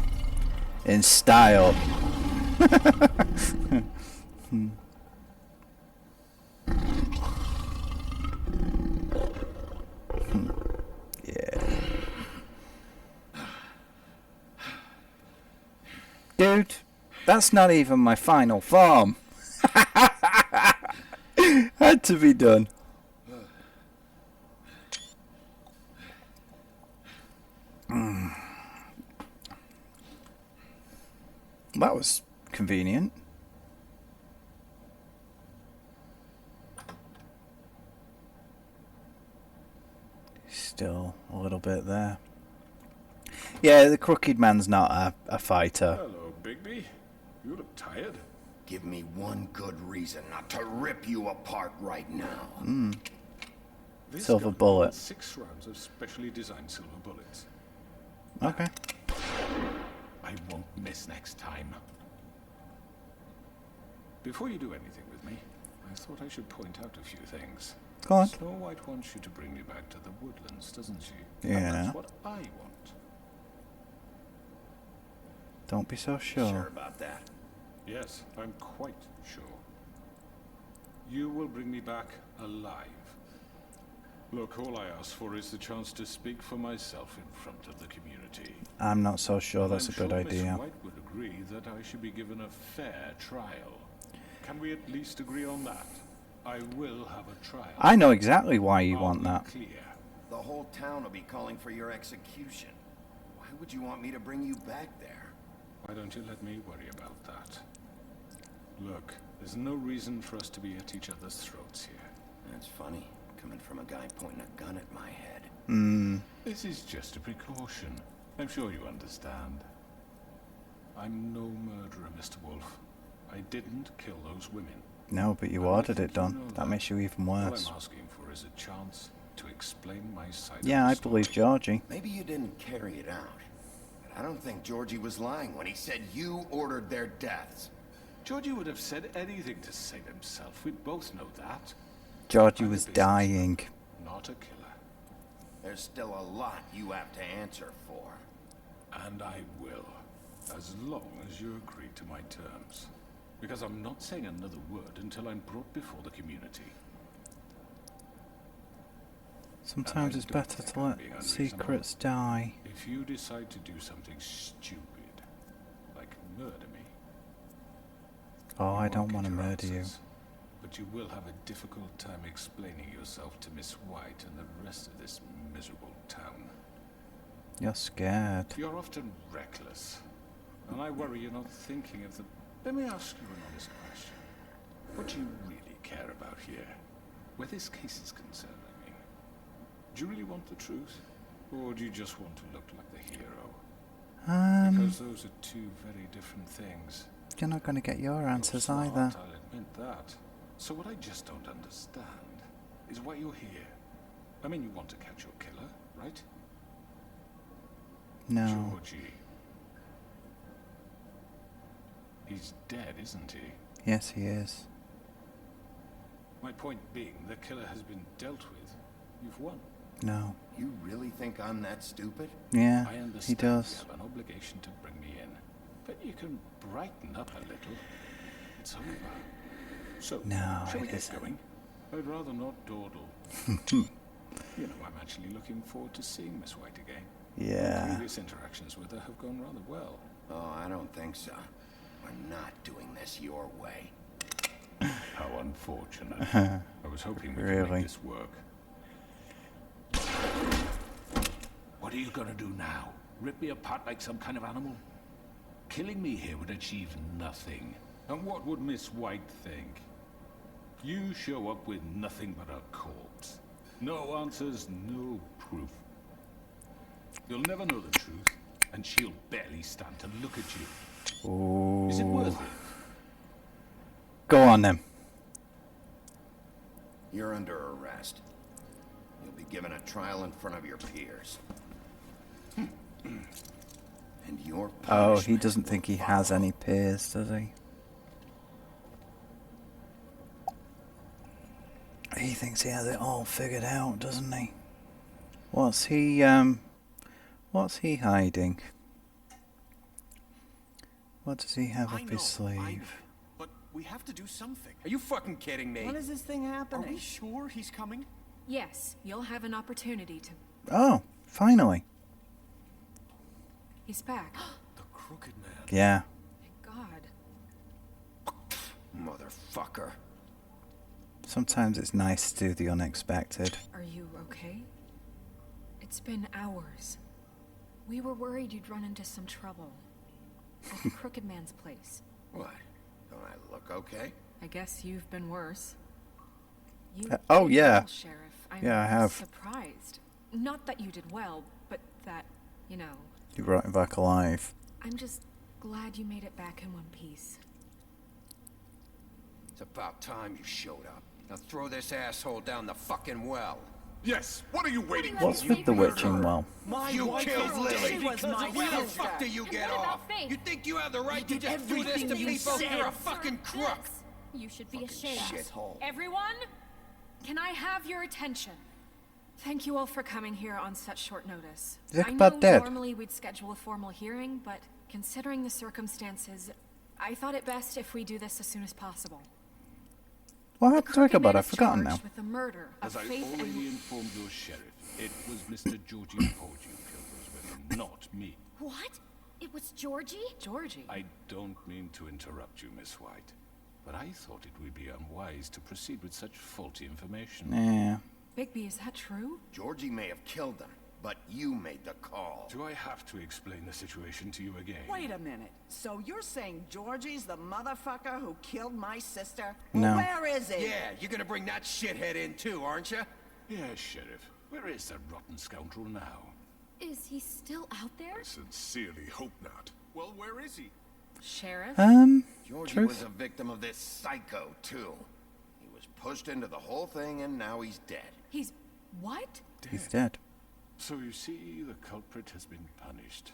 In style. Yeah. Dude, that's not even my final form. Had to be done. That was convenient. Still a little bit there. Yeah, the crooked man's not a fighter.
Hello, Bigby. You look tired.
Give me one good reason not to rip you apart right now.
This
Silver
gun
bullet.
holds 6 rounds of specially designed silver bullets.
Okay.
I won't miss next time. Before you do anything with me, I thought I should point out a few things.
Go on.
Snow White wants you to bring me back to the woodlands, doesn't she?
Yeah.
And that's what I want.
Don't be so
Sure
sure.
about that?
Yes, I'm quite sure. You will bring me back alive. Look, all I ask for is the chance to speak for myself in front of the community.
I'm not so sure that's a good
I'm
idea.
sure Miss White would agree that I should be given a fair trial. Can we at least agree on that? I will have a trial.
I know exactly why you
I'll
want
be
that.
clear.
The whole town will be calling for your execution. Why would you want me to bring you back there?
Why don't you let me worry about that? Look, there's no reason for us to be at each other's throats here.
That's funny, coming from a guy pointing a gun at my head.
This is just a precaution. I'm sure you understand. I'm no murderer, Mr. Wolf. I didn't kill those women.
No, but you
I
ordered
think
it done.
you know
That makes you even
All
worse.
I'm asking for is a chance to explain my side
Yeah,
of
I
the story.
believe Georgie.
Maybe you didn't carry it out. But I don't think Georgie was lying when he said you ordered their deaths.
Georgie would have said anything to save himself. We both know that.
Georgie
I'm a
was
businessman,
dying.
Not a killer.
There's still a lot you have to answer for.
And I will. As long as you agree to my terms. Because I'm not saying another word until I'm brought before the community.
Sometimes
I
it's
don't
better
think
to
I'm
let
being unreasonable.
secrets die.
If you decide to do something stupid, like murder me,
Oh, I
You
don't
won't
want to
get your
murder you.
answers, but you will have a difficult time explaining yourself to Miss White and the rest of this miserable town.
You're scared.
You're often reckless, and I worry you're not thinking of the... Let me ask you an honest question. What do you really care about here? Where this case is concerned, I mean. Do you really want the truth? Or do you just want to look like the hero? Because those are two very different things.
You're not going to get your answers
Smart,
either.
I'll admit that. So what I just don't understand is why you're here. I mean, you want to catch your killer, right?
No.
Georgie. He's dead, isn't he?
Yes, he is.
My point being, the killer has been dealt with. You've won.
No.
You really think I'm that stupid?
Yeah,
I understand
he does.
you have an obligation to bring me in. But you can brighten up a little. It's over. So,
No,
shall we
it
get
isn't.
going? I'd rather not dawdle. You know, I'm actually looking forward to seeing Miss White again.
Yeah.
Previous interactions with her have gone rather well.
Oh, I don't think so. We're not doing this your way.
How unfortunate. I was hoping we could
Really?
make this work. What are you gonna do now? Rip me apart like some kind of animal? Killing me here would achieve nothing. And what would Miss White think? You show up with nothing but a corpse. No answers, no proof. You'll never know the truth, and she'll barely stand to look at you.
Ooh.
Is it worth it?
Go on then.
You're under arrest. You'll be given a trial in front of your peers. And your
Oh, he
punishment
doesn't think he
will
has
follow.
any peers, does he? He thinks he has it all figured out, doesn't he? What's he hiding? What does he have
I
up
know,
his sleeve?
but we have to do something.
Are you fucking kidding me?
When
is this thing
Are
happening?
we sure he's coming?
Yes, you'll have an opportunity to...
Oh, finally.
He's back.
The Crooked Man.
Yeah.
Thank God.
Motherfucker.
Sometimes it's nice to do the unexpected.
Are you okay? It's been hours. We were worried you'd run into some trouble. At the Crooked Man's place.
What? Don't I look okay?
I guess you've been worse. You
oh,
did
yeah.
well, Sheriff. I'm
Yeah, I have.
surprised. Not that you did well, but that, you know...
You brought him back alive.
I'm just glad you made it back in one piece.
It's about time you showed up. Now throw this asshole down the fucking well.
Yes, what are you waiting
What's with the witching well?
You killed Lily.
She was my
Where the
sister.
fuck do you get
what about
off?
Faith?
You think you have the right to
did
just do this to
everything you
people?
said.
You're a fucking crook.
You should be ashamed.
Shithole.
Everyone, can I have your attention? Thank you all for coming here on such short notice.
Is
I
Ichabod
know
dead?
normally we'd schedule a formal hearing, but considering the circumstances, I thought it best if we do this as soon as possible.
What
The
happened to
Crooked
Ichabod?
Man
I've
is
forgotten now.
charged with the murder of
As I
Faith
already
and...
informed your sheriff, it was Mr. Georgie Porge who killed those women, not me.
What? It was Georgie?
Georgie?
I don't mean to interrupt you, Miss White, but I thought it would be unwise to proceed with such faulty information.
Yeah.
Bigby, is that true?
Georgie may have killed them, but you made the call.
Do I have to explain the situation to you again?
Wait a minute. So you're saying Georgie's the motherfucker who killed my sister?
No.
Where is he?
Yeah, you're gonna bring that shithead in too, aren't you?
Yes, Sheriff. Where is that rotten scoundrel now?
Is he still out there?
Sincerely hope not.
Well, where is he?
Sheriff?
Georgie
truth?
was a victim of this psycho, too. He was pushed into the whole thing, and now he's dead.
He's... what?
He's dead.
So you see, the culprit has been punished.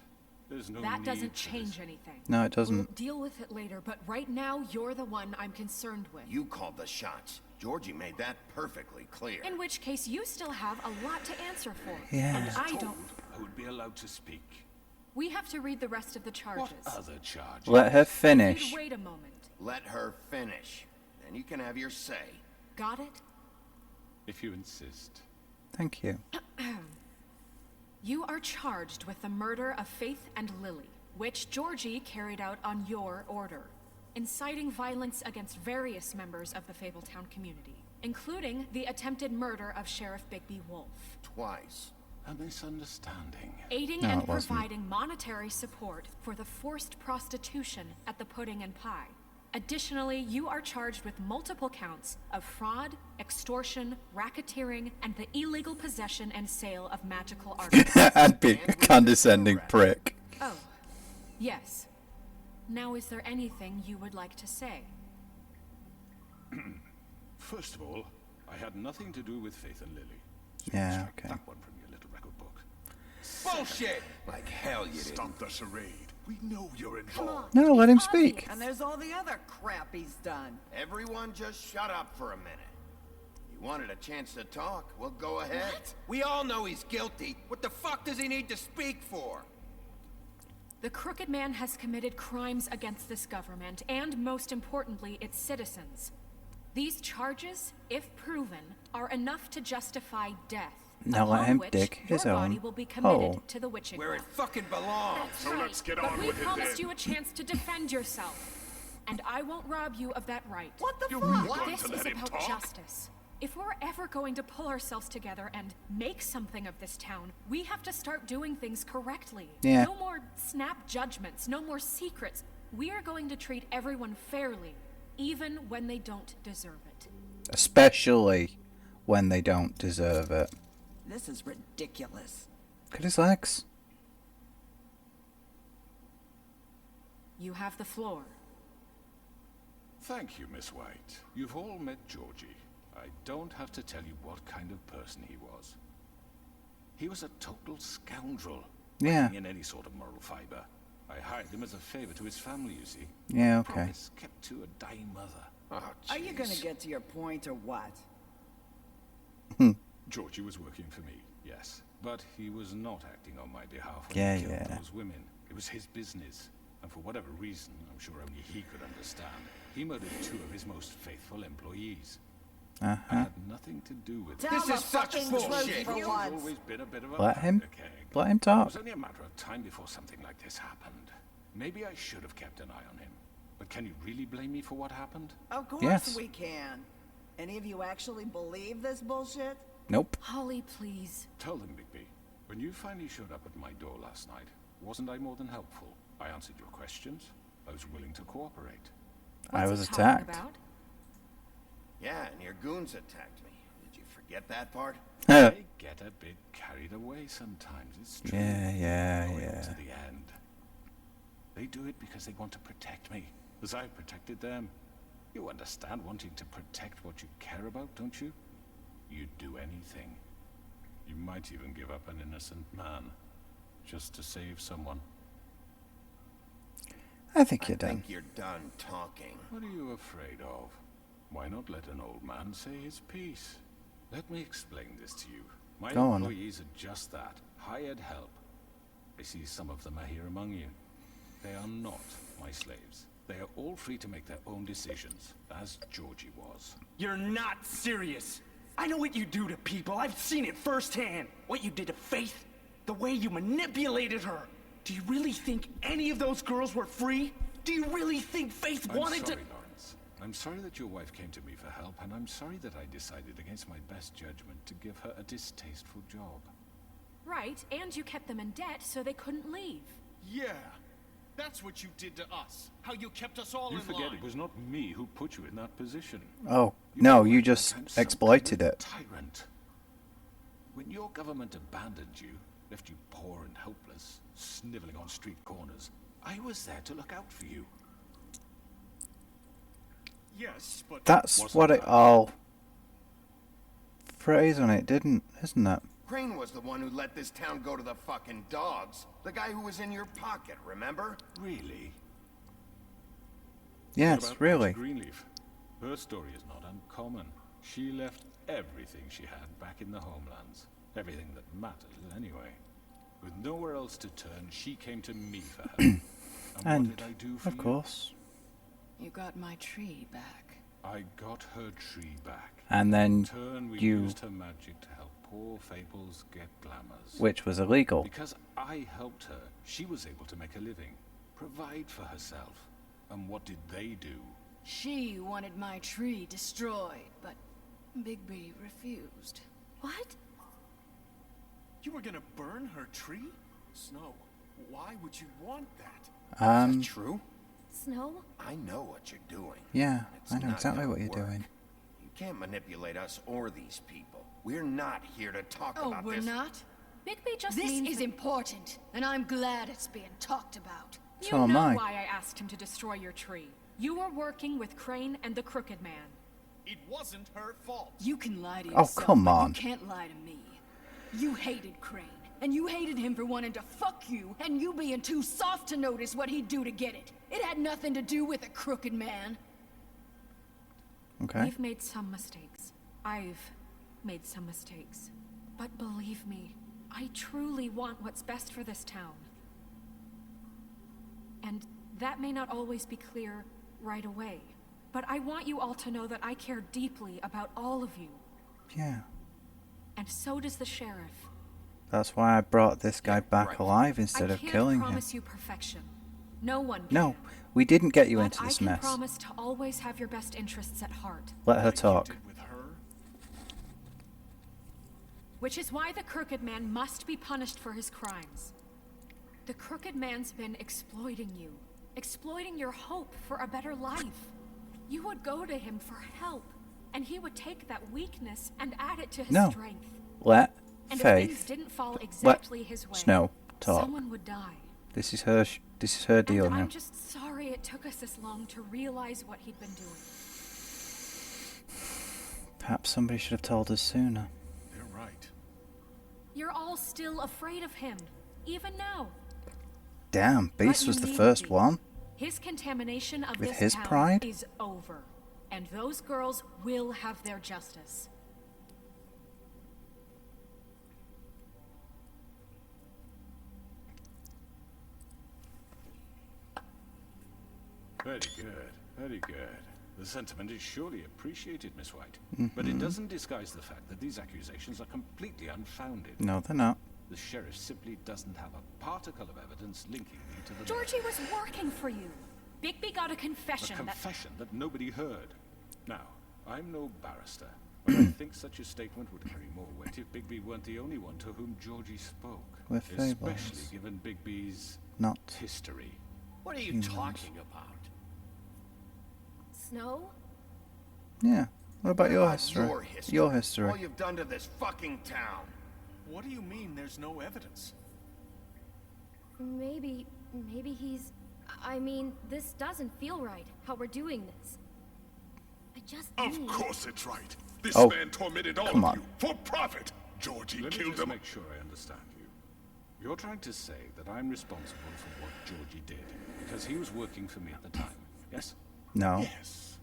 There's no
That
need
doesn't
for
change
this.
anything.
No, it
We'll
doesn't.
deal with it later, but right now, you're the one I'm concerned with.
You called the shots. Georgie made that perfectly clear.
In which case, you still have a lot to answer for.
Yeah.
And I
Told
don't...
I would be allowed to speak.
We have to read the rest of the charges.
What other charges?
Let her
If
finish.
you'd wait a moment.
Let her finish. Then you can have your say.
Got it?
If you insist.
Thank you.
You are charged with the murder of Faith and Lily, which Georgie carried out on your order. inciting violence against various members of the Fabletown community, including the attempted murder of Sheriff Bigby Wolf.
Twice.
A misunderstanding.
Aiding
No,
and
it wasn't.
providing monetary support for the forced prostitution at the Pudding and Pie. Additionally, you are charged with multiple counts of fraud, extortion, racketeering, and the illegal possession and sale of magical articles.
I'd be a condescending prick.
Oh, yes. Now, is there anything you would like to say?
First of all, I had nothing to do with Faith and Lily. So you
Yeah,
strike
okay.
that one from your little record book.
Bullshit! Like hell you didn't.
Stop the charade. We know you're involved.
No, let him speak.
And there's all the other crap he's done.
Everyone just shut up for a minute. You wanted a chance to talk? Well, go ahead.
We all know he's guilty. What the fuck does he need to speak for?
The Crooked Man has committed crimes against this government, and most importantly, its citizens. These charges, if proven, are enough to justify death.
Now let
upon
him
which
dig his
your
own
body will be committed
hole.
to the witching
Where it
well.
fucking belongs.
That's
So
right,
let's get
but
on
we
with it
promised
then.
you a chance to defend yourself, and I won't rob you of that right.
What the
You're
fuck?
really going
This
to
is
let him
about
talk?
justice. If we're ever going to pull ourselves together and make something of this town, we have to start doing things correctly.
Yeah.
No more snap judgments, no more secrets. We are going to treat everyone fairly, even when they don't deserve it.
Especially when they don't deserve it.
This is ridiculous.
Look at his legs.
You have the floor.
Thank you, Miss White. You've all met Georgie. I don't have to tell you what kind of person he was. He was a total scoundrel.
Yeah.
Lacking in any sort of moral fiber. I hired him as a favor to his family, you see.
Yeah, okay.
Promise kept to a dying mother.
Oh,
Are you gonna
jeez.
get to your point or what?
Georgie was working for me, yes. But he was not acting on my behalf when
Yeah,
he killed
yeah.
those women. It was his business. And for whatever reason, I'm sure only he could understand, he murdered 2 of his most faithful employees. I
Uh-huh.
had nothing to do with it.
Tell the
is such
fucking
bullshit.
truth for
He's
once.
always been a bit of a
Let him-
powder keg.
let him
It
talk.
was only a matter of time before something like this happened. Maybe I should have kept an eye on him. But can you really blame me for what happened?
Of course
Yes.
we can. Any of you actually believe this bullshit?
Nope.
Holly, please.
Tell them, Bigby. When you finally showed up at my door last night, wasn't I more than helpful? I answered your questions. I was willing to cooperate.
I
What's
was
he talking
attacked.
about?
Yeah, and your goons attacked me. Did you forget that part?
I get a bit carried away sometimes, it's true.
Yeah.
To the end. They do it because they want to protect me, as I protected them. You understand wanting to protect what you care about, don't you? You'd do anything. You might even give up an innocent man, just to save someone.
I think you're
I
done.
think you're done talking.
What are you afraid of? Why not let an old man say his piece? Let me explain this to you. My
Go on.
employees are just that, hired help. I see some of them are here among you. They are not my slaves. They are all free to make their own decisions, as Georgie was.
You're not serious. I know what you do to people. I've seen it firsthand. What you did to Faith, the way you manipulated her. Do you really think any of those girls were free? Do you really think Faith
I'm
wanted
sorry,
to...
Lawrence. I'm sorry that your wife came to me for help, and I'm sorry that I decided against my best judgment to give her a distasteful job.
Right, and you kept them in debt so they couldn't leave.
Yeah. That's what you did to us. How you kept us all
You
in
forget
line.
it was not me who put you in that position.
Oh,
You
no,
were
you
like
just
some kind of
exploited it.
Tyrant. When your government abandoned you, left you poor and helpless, sniveling on street corners, I was there to look out for you.
Yes, but
That's
Wasn't
what it
that-
all phrase on it, isn't it?
Crane was the one who let this town go to the fucking dogs. The guy who was in your pocket, remember?
Really?
Yes,
What about
really.
Patsy Greenleaf? Her story is not uncommon. She left everything she had back in the homelands. Everything that mattered, anyway. With nowhere else to turn, she came to me for help. And what
And,
did I do for
of
you?
course.
You got my tree back.
I got her tree back.
And then
In turn, we
you,
used her magic to help poor Fables get glamours.
which was illegal.
Because I helped her, she was able to make a living, provide for herself. And what did they do?
She wanted my tree destroyed, but Bigby refused.
What?
You were gonna burn her tree? Snow, why would you want that?
Is that true?
Snow?
I know what you're doing.
Yeah,
It's
I know
not
exactly
gonna
what you're
work.
doing.
You can't manipulate us or these people. We're not here to talk
Oh,
about
we're
this.
not?
Bigby just
This
means
is
that
important, and I'm glad it's being talked about.
you
So am
know
I.
why I asked him to destroy your tree. You were working with Crane and the Crooked Man.
It wasn't her fault.
You can lie to
Oh,
yourself,
come
but
on.
you can't lie to me. You hated Crane, and you hated him for wanting to fuck you, and you being too soft to notice what he'd do to get it. It had nothing to do with a Crooked Man.
Okay.
We've made some mistakes. I've made some mistakes. But believe me, I truly want what's best for this town. And that may not always be clear right away. But I want you all to know that I care deeply about all of you.
Yeah.
And so does the sheriff.
That's why I brought this guy back
right.
alive instead
I
of
can't
killing him.
promise you perfection. No one can.
No, we didn't get you
But
into this
I can
mess.
promise to always have your best interests at heart.
Let her
Like you
talk.
did with her?
Which is why the Crooked Man must be punished for his crimes. The Crooked Man's been exploiting you. Exploiting your hope for a better life. You would go to him for help, and he would take that weakness and add it to his
No.
strength.
Let
And if things
Faith.
didn't fall exactly his way,
Snow talk.
someone would die.
This is her. This is her deal
And
now.
I'm just sorry it took us this long to realize what he'd been doing.
Perhaps somebody should have told us sooner.
They're right.
You're all still afraid of him, even now.
Damn, Beast
But
was
you
the
need
first
to be.
one.
His contamination of
With
this
his
town
pride?
is over, and those girls will have their justice.
Very good, very good. The sentiment is surely appreciated, Miss White. But
Mm-hmm.
it doesn't disguise the fact that these accusations are completely unfounded.
No, they're not.
The sheriff simply doesn't have a particle of evidence linking me to the
Georgie was working for you. Bigby got a confession
A
that...
confession that nobody heard. Now, I'm no barrister, but I think such a statement would carry more weight if Bigby weren't the only one to whom Georgie spoke.
We're Fables.
Especially given Bigby's
Not.
history.
What are you
Humans.
talking about?
Snow?
Yeah. What about your
About
history?
Your history.
Your history.
All you've done to this fucking town.
What do you mean there's no evidence?
Maybe he's... I mean, this doesn't feel right, how we're doing this. I just
Of
need...
course it's right. This
Oh,
man tormented all
come
of
on.
you for profit. Georgie
Let me
killed
just
him.
make sure I understand you. You're trying to say that I'm responsible for what Georgie did because he was working for me at the time, yes?
No.
Yes.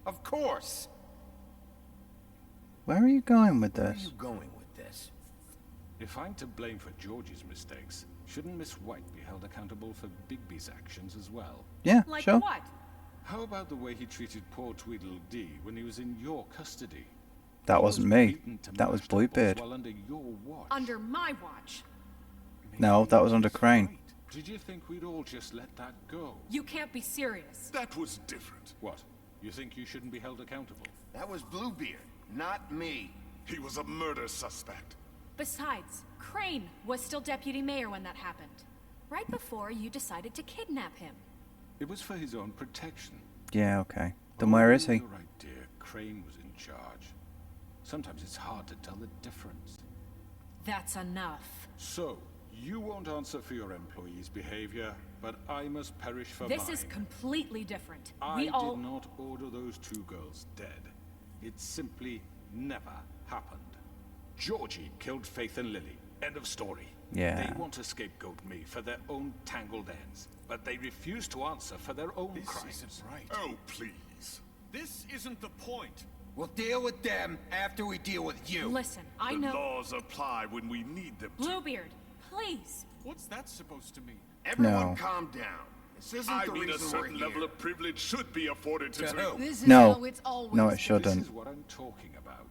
Of course.
Where are you going with
Where are
this?
you going with this?
If I'm to blame for Georgie's mistakes, shouldn't Miss White be held accountable for Bigby's actions as well?
Yeah,
Like
sure.
what?
How about the way he treated poor Tweedledee when he was in your custody?
That
He
wasn't
was
me.
beaten to
That was
mashed apples
Bluebeard.
while under your watch.
Under my watch.
No, that was under Crane.
Right. Did you think we'd all just let that go?
You can't be serious.
That was different.
What? You think you shouldn't be held accountable?
That was Bluebeard, not me.
He was a murder suspect.
Besides, Crane was still deputy mayor when that happened. Right before you decided to kidnap him.
It was for his own protection.
Yeah, okay. Then where is he?
You're right, dear. Crane was in charge. Sometimes it's hard to tell the difference.
That's enough.
So, you won't answer for your employees' behavior, but I must perish for
This
mine.
is completely different.
I
We all...
did not order those two girls dead. It simply never happened. Georgie killed Faith and Lily. End of story.
Yeah.
They want to scapegoat me for their own tangled ends, but they refuse to answer for their own
This
crimes.
isn't right.
Oh, please.
This isn't the point.
We'll deal with them after we deal with you.
Listen, I
The
know...
laws apply when we need them to.
Bluebeard, please.
What's that supposed to mean?
Everyone
No.
calm down. This isn't
I
the
mean, a
reason we're
certain
here.
level of privilege should be afforded to
To who?
This is
No.
how it's always
No, it
been.
This
shouldn't.
is what I'm talking about.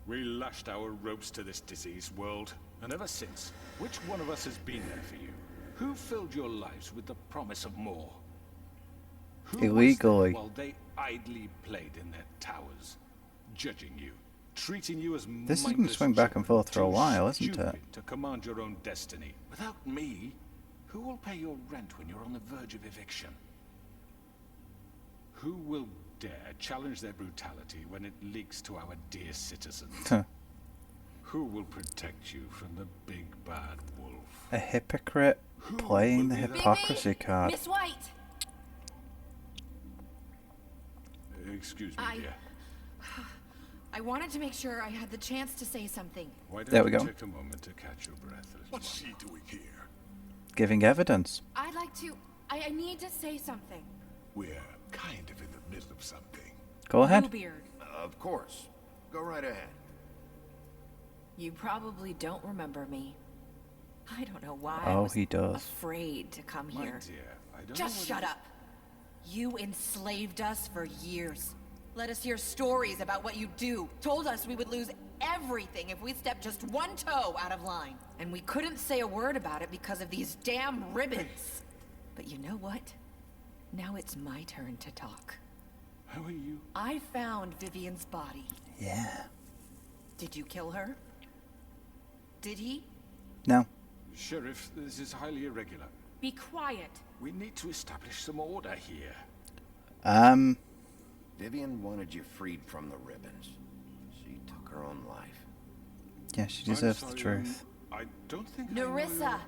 We lashed our ropes to this diseased world, and ever since, which one of us has been there for you? Who filled your lives with the promise of more?
illegally.
While they idly played in their towers, judging you, treating you as
This is going to swing back and forth for a while, isn't it?
To command your own destiny. Without me, who will pay your rent when you're on the verge of eviction? Who will dare challenge their brutality when it leaks to our dear citizens? Who will protect you from the big bad wolf?
A hypocrite playing the hypocrisy card.
Miss White!
Excuse me, dear.
I wanted to make sure I had the chance to say something.
Why don't
There we
you
go.
take a moment to catch your breath?
What's she doing here?
Giving evidence.
I'd like to... I need to say something.
We're kind of in the middle of something.
Go ahead.
Bluebeard.
Of course. Go right ahead.
You probably don't remember me. I don't know why
Oh,
I was
he does.
afraid to come
My
here.
dear, I don't
Just
know
shut up. You enslaved us for years. Let us hear stories about what you do. Told us we would lose everything if we stepped just one toe out of line. And we couldn't say a word about it because of these damn ribbons. But you know what? Now it's my turn to talk.
How are you?
I found Vivian's body.
Yeah.
Did you kill her? Did he?
No.
Sheriff, this is highly irregular.
Be quiet.
We need to establish some order here.
Vivian wanted you freed from the ribbons. She took her own life.
Yeah, she deserves the truth.
I don't think
Nerissa.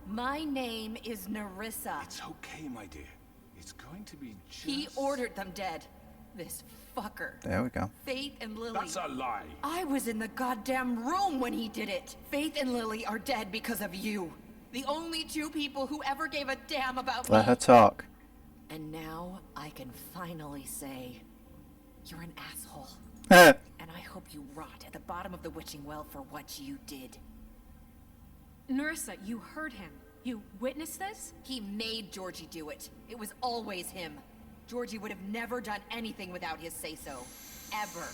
My name is Nerissa.
It's okay, my dear. It's going to be just...
He ordered them dead. This fucker.
There we go.
Faith and Lily.
That's a lie.
I was in the goddamn room when he did it. Faith and Lily are dead because of you. The only two people who ever gave a damn about me.
Let her talk.
And now I can finally say, you're an asshole.
Eh.
And I hope you rot at the bottom of the witching well for what you did.
Nerissa, you heard him. You witnessed this?
He made Georgie do it. It was always him. Georgie would have never done anything without his say-so. Ever.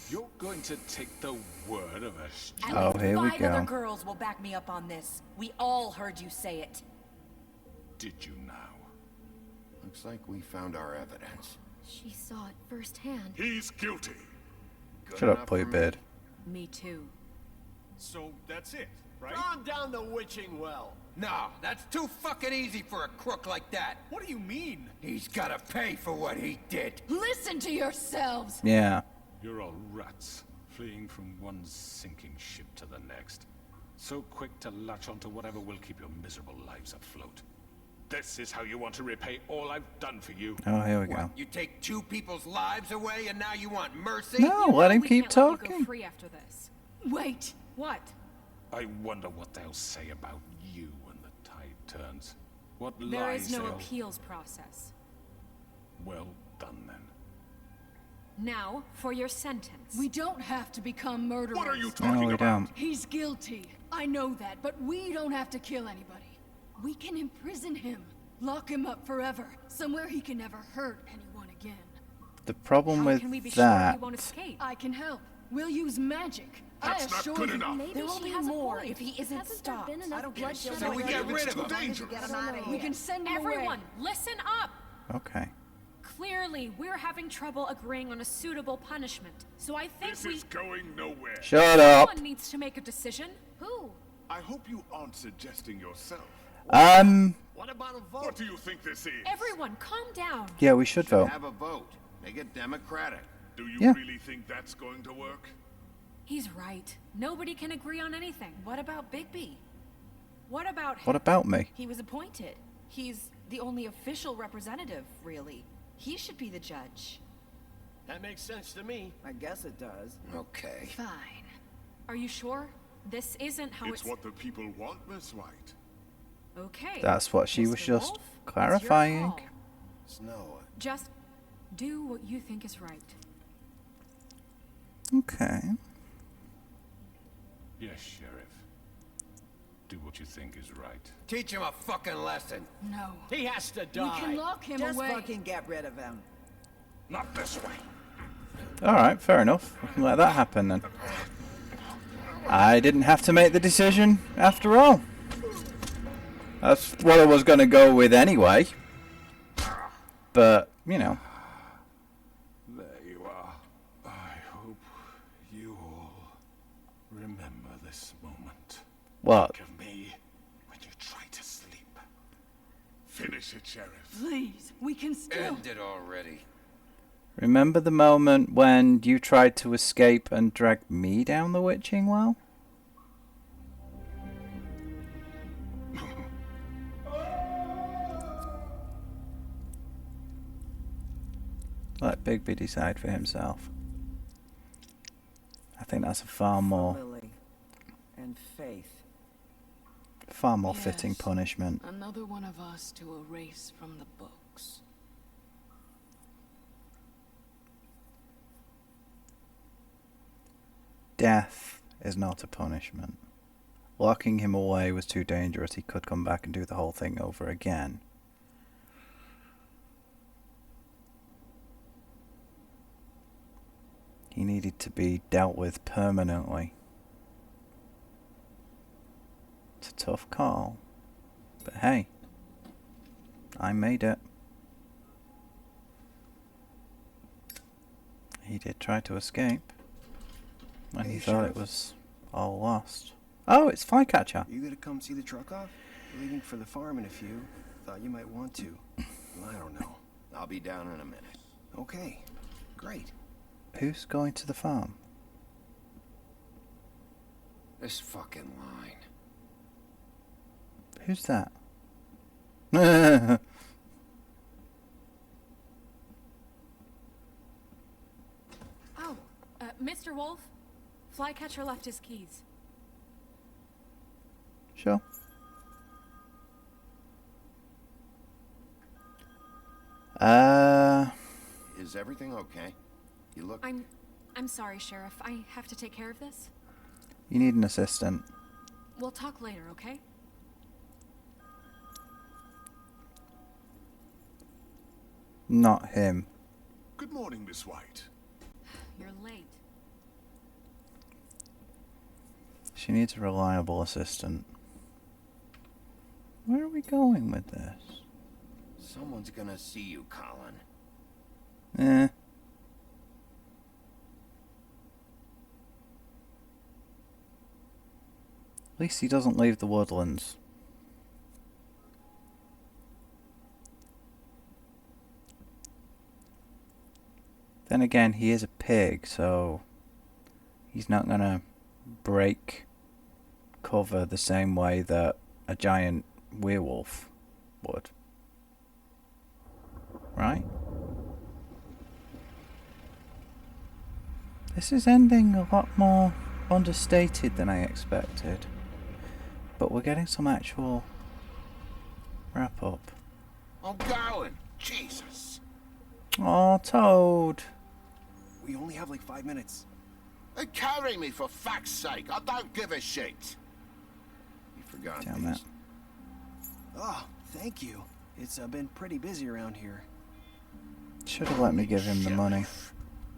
You're going to take the word of a stupid...
At least
here we
5
go.
other girls will back me up on this. We all heard you say it.
Did you now?
Looks like we found our evidence.
She saw it firsthand.
He's guilty.
Good
Shut up,
enough for me.
Playbeard.
Me too.
So that's it, right?
Throw him down the witching well. No, that's too fucking easy for a crook like that.
What do you mean?
He's gotta pay for what he did.
Listen to yourselves!
Yeah.
You're all rats, fleeing from one sinking ship to the next. So quick to latch onto whatever will keep your miserable lives afloat. This is how you want to repay all I've done for you.
Oh, here we go.
What, you take 2 people's lives away and now you want mercy?
No, let him keep
We can't let you
talking.
go free after this.
Wait!
What?
I wonder what they'll say about you when the tide turns. What
There
lies
is no
they'll...
appeals process.
Well done, then.
Now, for your sentence.
We don't have to become murderers.
What are you
No,
talking
we
about?
don't.
He's guilty. I know that, but we don't have to kill anybody. We can imprison him. Lock him up forever. Somewhere he can never hurt anyone again.
The problem
How
with
can we be sure
that...
he won't escape?
I can help. We'll use magic.
That's
I
not
assure
good
you.
enough.
Maybe
There will
she
be
has a
more
point.
if he isn't
Hasn't
stopped.
there been enough bloodshed
So we
already?
get rid of him.
Dangerous.
Get him out of here.
We can send him
Everyone,
away.
listen up!
Okay.
Clearly, we're having trouble agreeing on a suitable punishment. So I think
This is going nowhere.
Shut up.
Someone needs to make a decision.
Who?
I hope you aren't suggesting yourself.
What about a vote?
What do you think this is?
Everyone, calm down.
Yeah, we should vote.
Have a vote. Make it democratic.
Do you
Yeah.
really think that's going to work?
He's right. Nobody can agree on anything.
What about Bigby?
What about him?
What about me?
He was appointed. He's the only official representative, really. He should be the judge.
That makes sense to me.
I guess it does.
Okay.
Fine. Are you sure? This isn't how
It's what the people want, Miss White.
Okay.
That's what she was
Mr.
just
Wolf, it's your
clarifying.
call.
Snow.
Just do what you think is right.
Okay.
Yes, Sheriff. Do what you think is right.
Teach him a fucking lesson.
No.
He has to
We
die.
can lock him
Just
away.
fucking get rid of him.
Not this way.
Alright, fair enough. We can let that happen then. I didn't have to make the decision after all. That's what I was going to go with anyway. But you know.
There you are. I hope you all remember this moment.
What?
Think of me when you try to sleep.
Finish it, Sheriff.
Please, we can still...
End it already.
Remember the moment when you tried to escape and drag me down the witching well? Let Bigby decide for himself. I think that's a far more
Lily and Faith.
fitting punishment.
Another one of us to erase from the books.
Death is not a punishment. Locking him away was too dangerous. He could come back and do the whole thing over again. He needed to be dealt with permanently. It's a tough call. But hey, I made it. He did try to escape. And he thought it was all lost. Oh, it's Flycatcher.
You gonna come see the truck off? We're leaving for the farm in a few. Thought you might want to. Well, I don't know.
I'll be down in a minute.
Okay, great.
Who's going to the farm?
This fucking line.
Who's that?
Oh, Mr. Wolf, Flycatcher left his keys.
Sure.
Is everything okay? You look...
I'm sorry, Sheriff. I have to take care of this.
You need an assistant.
We'll talk later, okay?
Not him.
Good morning, Miss White.
You're late.
She needs a reliable assistant. Where are we going with this?
Someone's gonna see you, Colin.
Eh. At least he doesn't leave the woodlands. Then again, he is a pig, so he's not gonna break cover the same way that a giant werewolf would. Right? This is ending a lot more understated than I expected. But we're getting some actual wrap up.
I'm going! Jesus!
Oh, Toad.
We only have like 5 minutes.
Hey, carry me for fuck's sake! I don't give a shit! You forgot
Damn
these.
it.
Oh, thank you. It's been pretty busy around here.
Should have let me give him the money.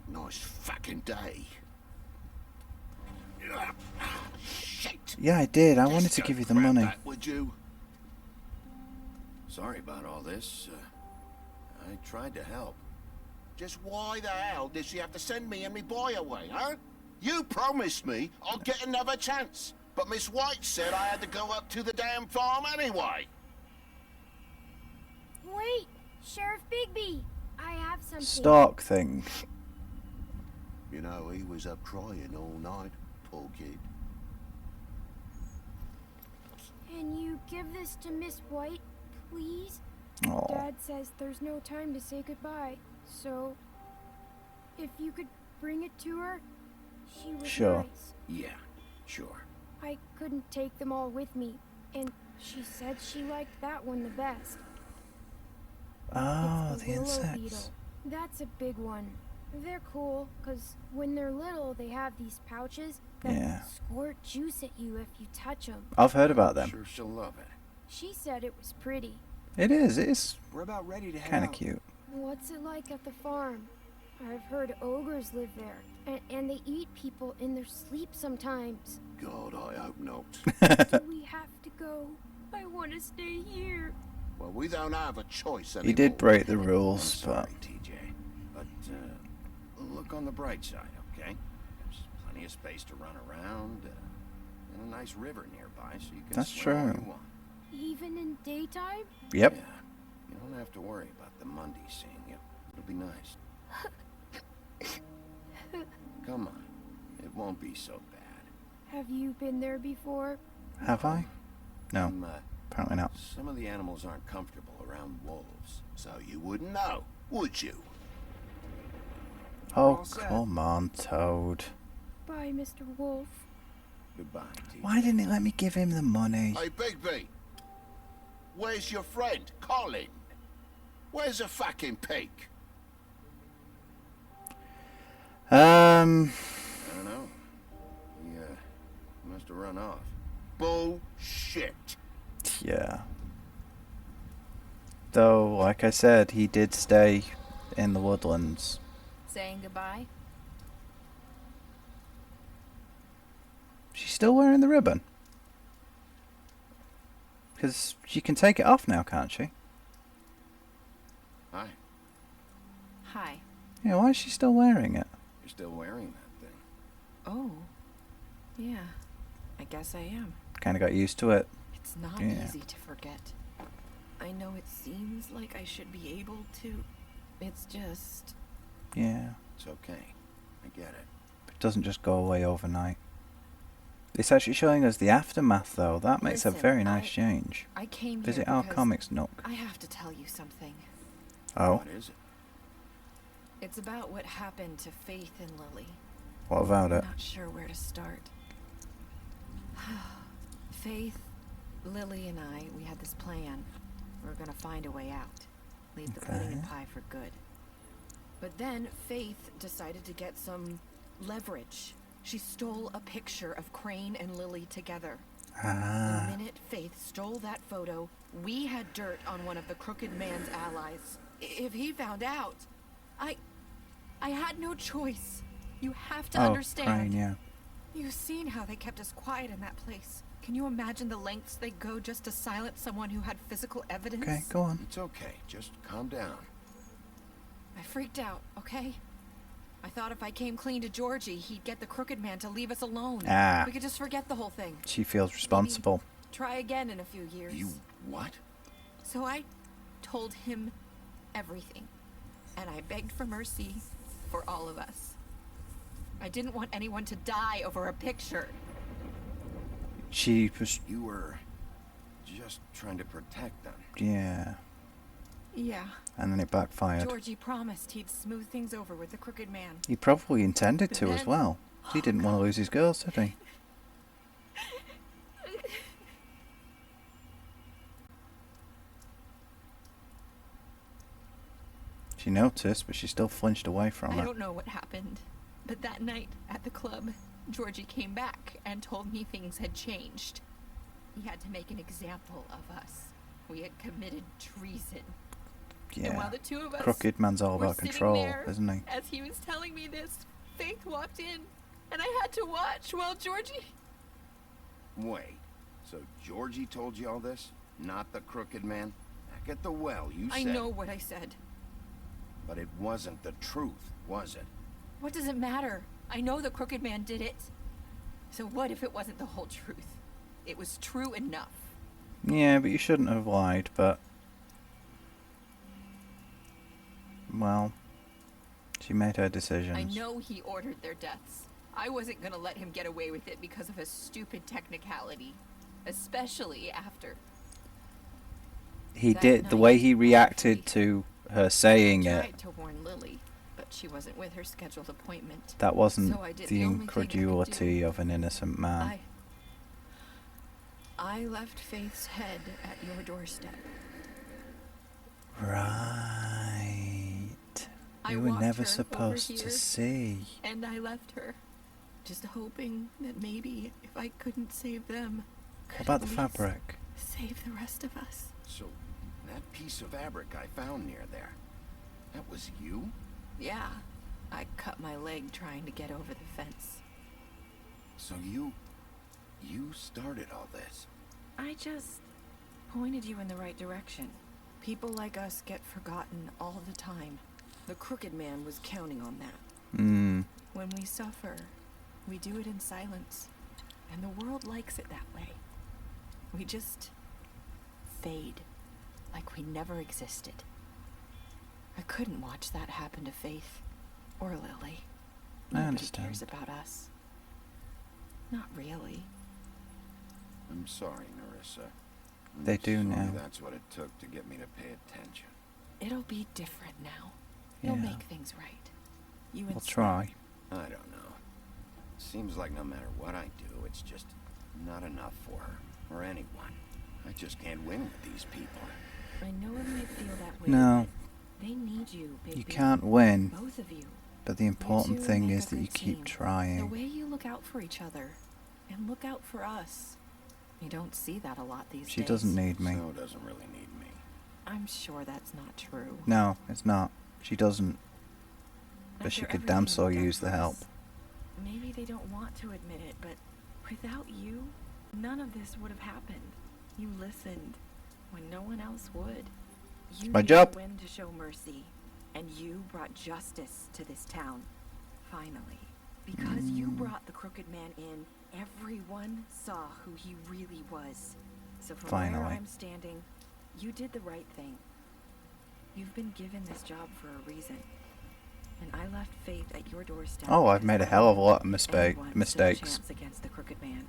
Nice fucking day. Shit!
Yeah, I did. I wanted to
Just
give you the
grab
money.
that, would you? Sorry about all this. I tried to help. Just why the hell did she have to send me and me boy away, huh? You promised me I'd get another chance, but Miss White said I had to go up to the damn farm anyway.
Wait, Sheriff Bigby, I have something.
Stalk thing.
You know, he was up crying all night, poor kid.
Can you give this to Miss White, please?
Aw.
Dad says there's no time to say goodbye, so if you could bring it to her, she was
Sure.
nice.
Yeah, sure.
I couldn't take them all with me, and she said she liked that one the best.
Oh,
It's
the
willow
insects.
beetle. That's a big one. They're cool, because when they're little, they have these pouches that
Yeah.
squirt juice at you if you touch them.
I've heard about them.
Sure she'll love it.
She said it was pretty.
It is. It's
We're about ready to head
kind of
out.
cute.
What's it like at the farm? I've heard ogres live there, and they eat people in their sleep sometimes.
God, I hope not.
Do we have to go? I want to stay here.
Well, we don't have a choice anymore.
He did break the rules,
I'm
but
sorry, TJ. But, look on the bright side, okay? There's plenty of space to run around, and a nice river nearby, so you can
That's
swim all
true.
you want.
Even in daytime?
Yep.
Yeah. You don't have to worry about the Monday seeing you. It'll be nice. Come on. It won't be so bad.
Have you been there before?
Have I? No, apparently not.
Some of the animals aren't comfortable around wolves.
So you wouldn't know, would you?
Oh, come on, Toad.
Bye, Mr. Wolf.
Goodbye, TJ.
Why didn't he let me give him the money?
Hey, Bigby. Where's your friend, Colin? Where's the fucking pig?
I don't know. He must have run off.
Bullshit.
Yeah. Though, like I said, he did stay in the woodlands.
Saying goodbye?
She's still wearing the ribbon. Because she can take it off now, can't she?
Hi.
Hi.
Yeah, why is she still wearing it?
You're still wearing that thing.
Oh. Yeah. I guess I am.
Kind of got used to it.
It's not
Yeah.
easy to forget. I know it seems like I should be able to. It's just...
Yeah.
It's okay. I get it.
It doesn't just go away overnight. It's actually showing us the aftermath, though. That makes a
Listen,
very nice change.
I came
Visit
here
our
because
comics nook.
I have to tell you something.
Oh,
What is it?
It's about what happened to Faith and Lily.
what about it?
I'm not sure where to start. Faith, Lily, and I, we had this plan. We were gonna find a way out. Leave the pudding and pie for good. But then Faith decided to get some leverage. She stole a picture of Crane and Lily together.
Ah.
The minute Faith stole that photo, we had dirt on one of the Crooked Man's allies. If he found out, I had no choice. You have to understand.
Crane, yeah.
You've seen how they kept us quiet in that place. Can you imagine the lengths they go just to silence someone who had physical evidence?
Okay, go on.
It's okay. Just calm down.
I freaked out, okay? I thought if I came clean to Georgie, he'd get the Crooked Man to leave us alone.
Ah.
We could just forget the whole thing.
She feels responsible.
Try again in a few years.
You what?
So I told him everything. And I begged for mercy for all of us. I didn't want anyone to die over a picture.
She was...
You were just trying to protect them.
Yeah.
Yeah.
And then it backfired.
Georgie promised he'd smooth things over with the Crooked Man.
He probably intended
But
to as
then-
well. He didn't want to lose his girls, did he? She noticed, but she still flinched away from
I
it.
don't know what happened, but that night at the club, Georgie came back and told me things had changed. He had to make an example of us. We had committed treason. And
Yeah.
while the two of us
Crooked Man's all
were
about
sitting
control,
there,
isn't he?
As he was telling me this, Faith walked in, and I had to watch while Georgie...
Wait. So Georgie told you all this? Not the Crooked Man? Back at the well, you
I
said...
know what I said.
But it wasn't the truth, was it?
What does it matter? I know the Crooked Man did it. So what if it wasn't the whole truth? It was true enough.
Yeah, but you shouldn't have lied, but... Well, she made her decisions.
I know he ordered their deaths. I wasn't gonna let him get away with it because of a stupid technicality. Especially after...
He
that
did. The
night,
way he reacted to her saying
I
it,
tried to warn Lily, but she wasn't with her scheduled appointment.
that wasn't
So I did
the
only thing I could
incredulity of an innocent man.
I left Faith's head at your doorstep.
Right.
I
You were
walked
never
her
supposed
over
to
here,
see.
And I left her, just hoping that maybe if I couldn't save them,
What about the
at least
fabric?
save the rest of us.
So, that piece of fabric I found near there, that was you?
Yeah, I cut my leg trying to get over the fence.
So you started all this?
I just pointed you in the right direction. People like us get forgotten all the time. The Crooked Man was counting on that. When we suffer, we do it in silence. And the world likes it that way. We just fade, like we never existed. I couldn't watch that happen to Faith or Lily.
I understand.
Nobody cares about us. Not really.
I'm sorry, Nerissa.
They do
Sorry
now.
That's what it took to get me to pay attention.
It'll be different now. You'll
Yeah.
make things right. You and
I'll try.
I don't know. Seems like no matter what I do, it's just not enough for her or anyone. I just can't win with these people.
I know it might feel that way.
No.
but They need you, baby.
You can't win.
Both of you.
But the important
You two
thing
make
is
a
that you
good
keep
team. The
trying.
way you look out for each other and look out for us. You don't see that a lot these days.
She doesn't need me.
Snow doesn't really need me.
I'm sure that's not true.
No, it's not. She doesn't. But she
After
could damn
everything
so
you've done
use
for
the
us,
help.
Maybe they don't want to admit it, but without you, none of this would have happened. You listened when no one else would. You
my
knew
job.
when to show mercy, and you brought justice to this town. Finally. Because you brought the Crooked Man in, everyone saw who he really was. So from where
Finally.
I'm standing, you did the right thing. You've been given this job for a reason. And I left Faith at your doorstep.
Oh, I've made a hell of a lot of
Anyone stood a
mistakes.
chance against the Crooked Man.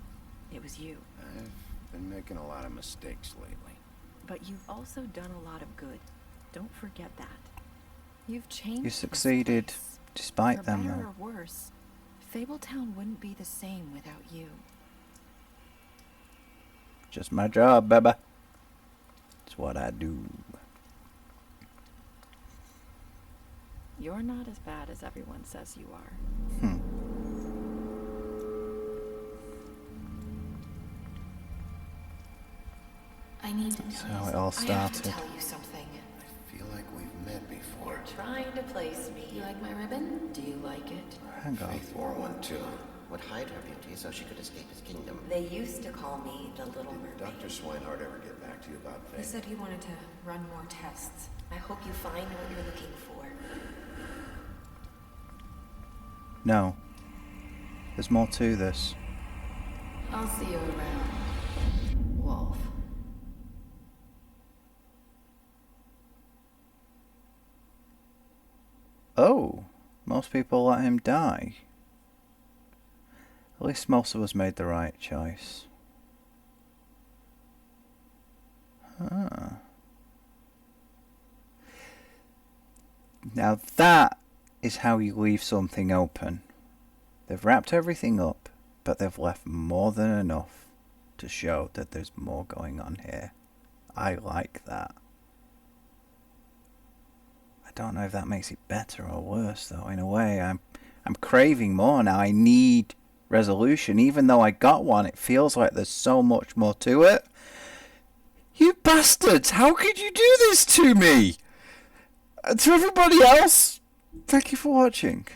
It was you.
I've been making a lot of mistakes lately.
But you've also done a lot of good. Don't forget that. You've changed.
You
this
succeeded,
place.
despite
For
them,
better
though.
or worse, Fabletown wouldn't be the same without you.
Just my job, baby. It's what I do.
You're not as bad as everyone says you are.
I need to
That's how it all started.
tell you something.
I feel like we've met before.
Trying to place me.
You like my ribbon?
Do you like it?
Hang on.
Faith wore one too. Would hide her beauty so she could escape his kingdom.
They used to call me the Little Mermaid.
Dr. Swinehart ever get back to you about
He
Faith?
said he wanted to run more tests.
I hope you find what you're looking for.
No. There's more to this.
I'll see you around, Wolf.
Oh, most people let him die. At least most of us made the right choice. Huh. Now that is how you leave something open. They've wrapped everything up, but they've left more than enough to show that there's more going on here. I like that. I don't know if that makes it better or worse, though. In a way, I'm craving more now. I need resolution. Even though I got one, it feels like there's so much more to it. You bastards! How could you do this to me? And to everybody else, thank you for watching.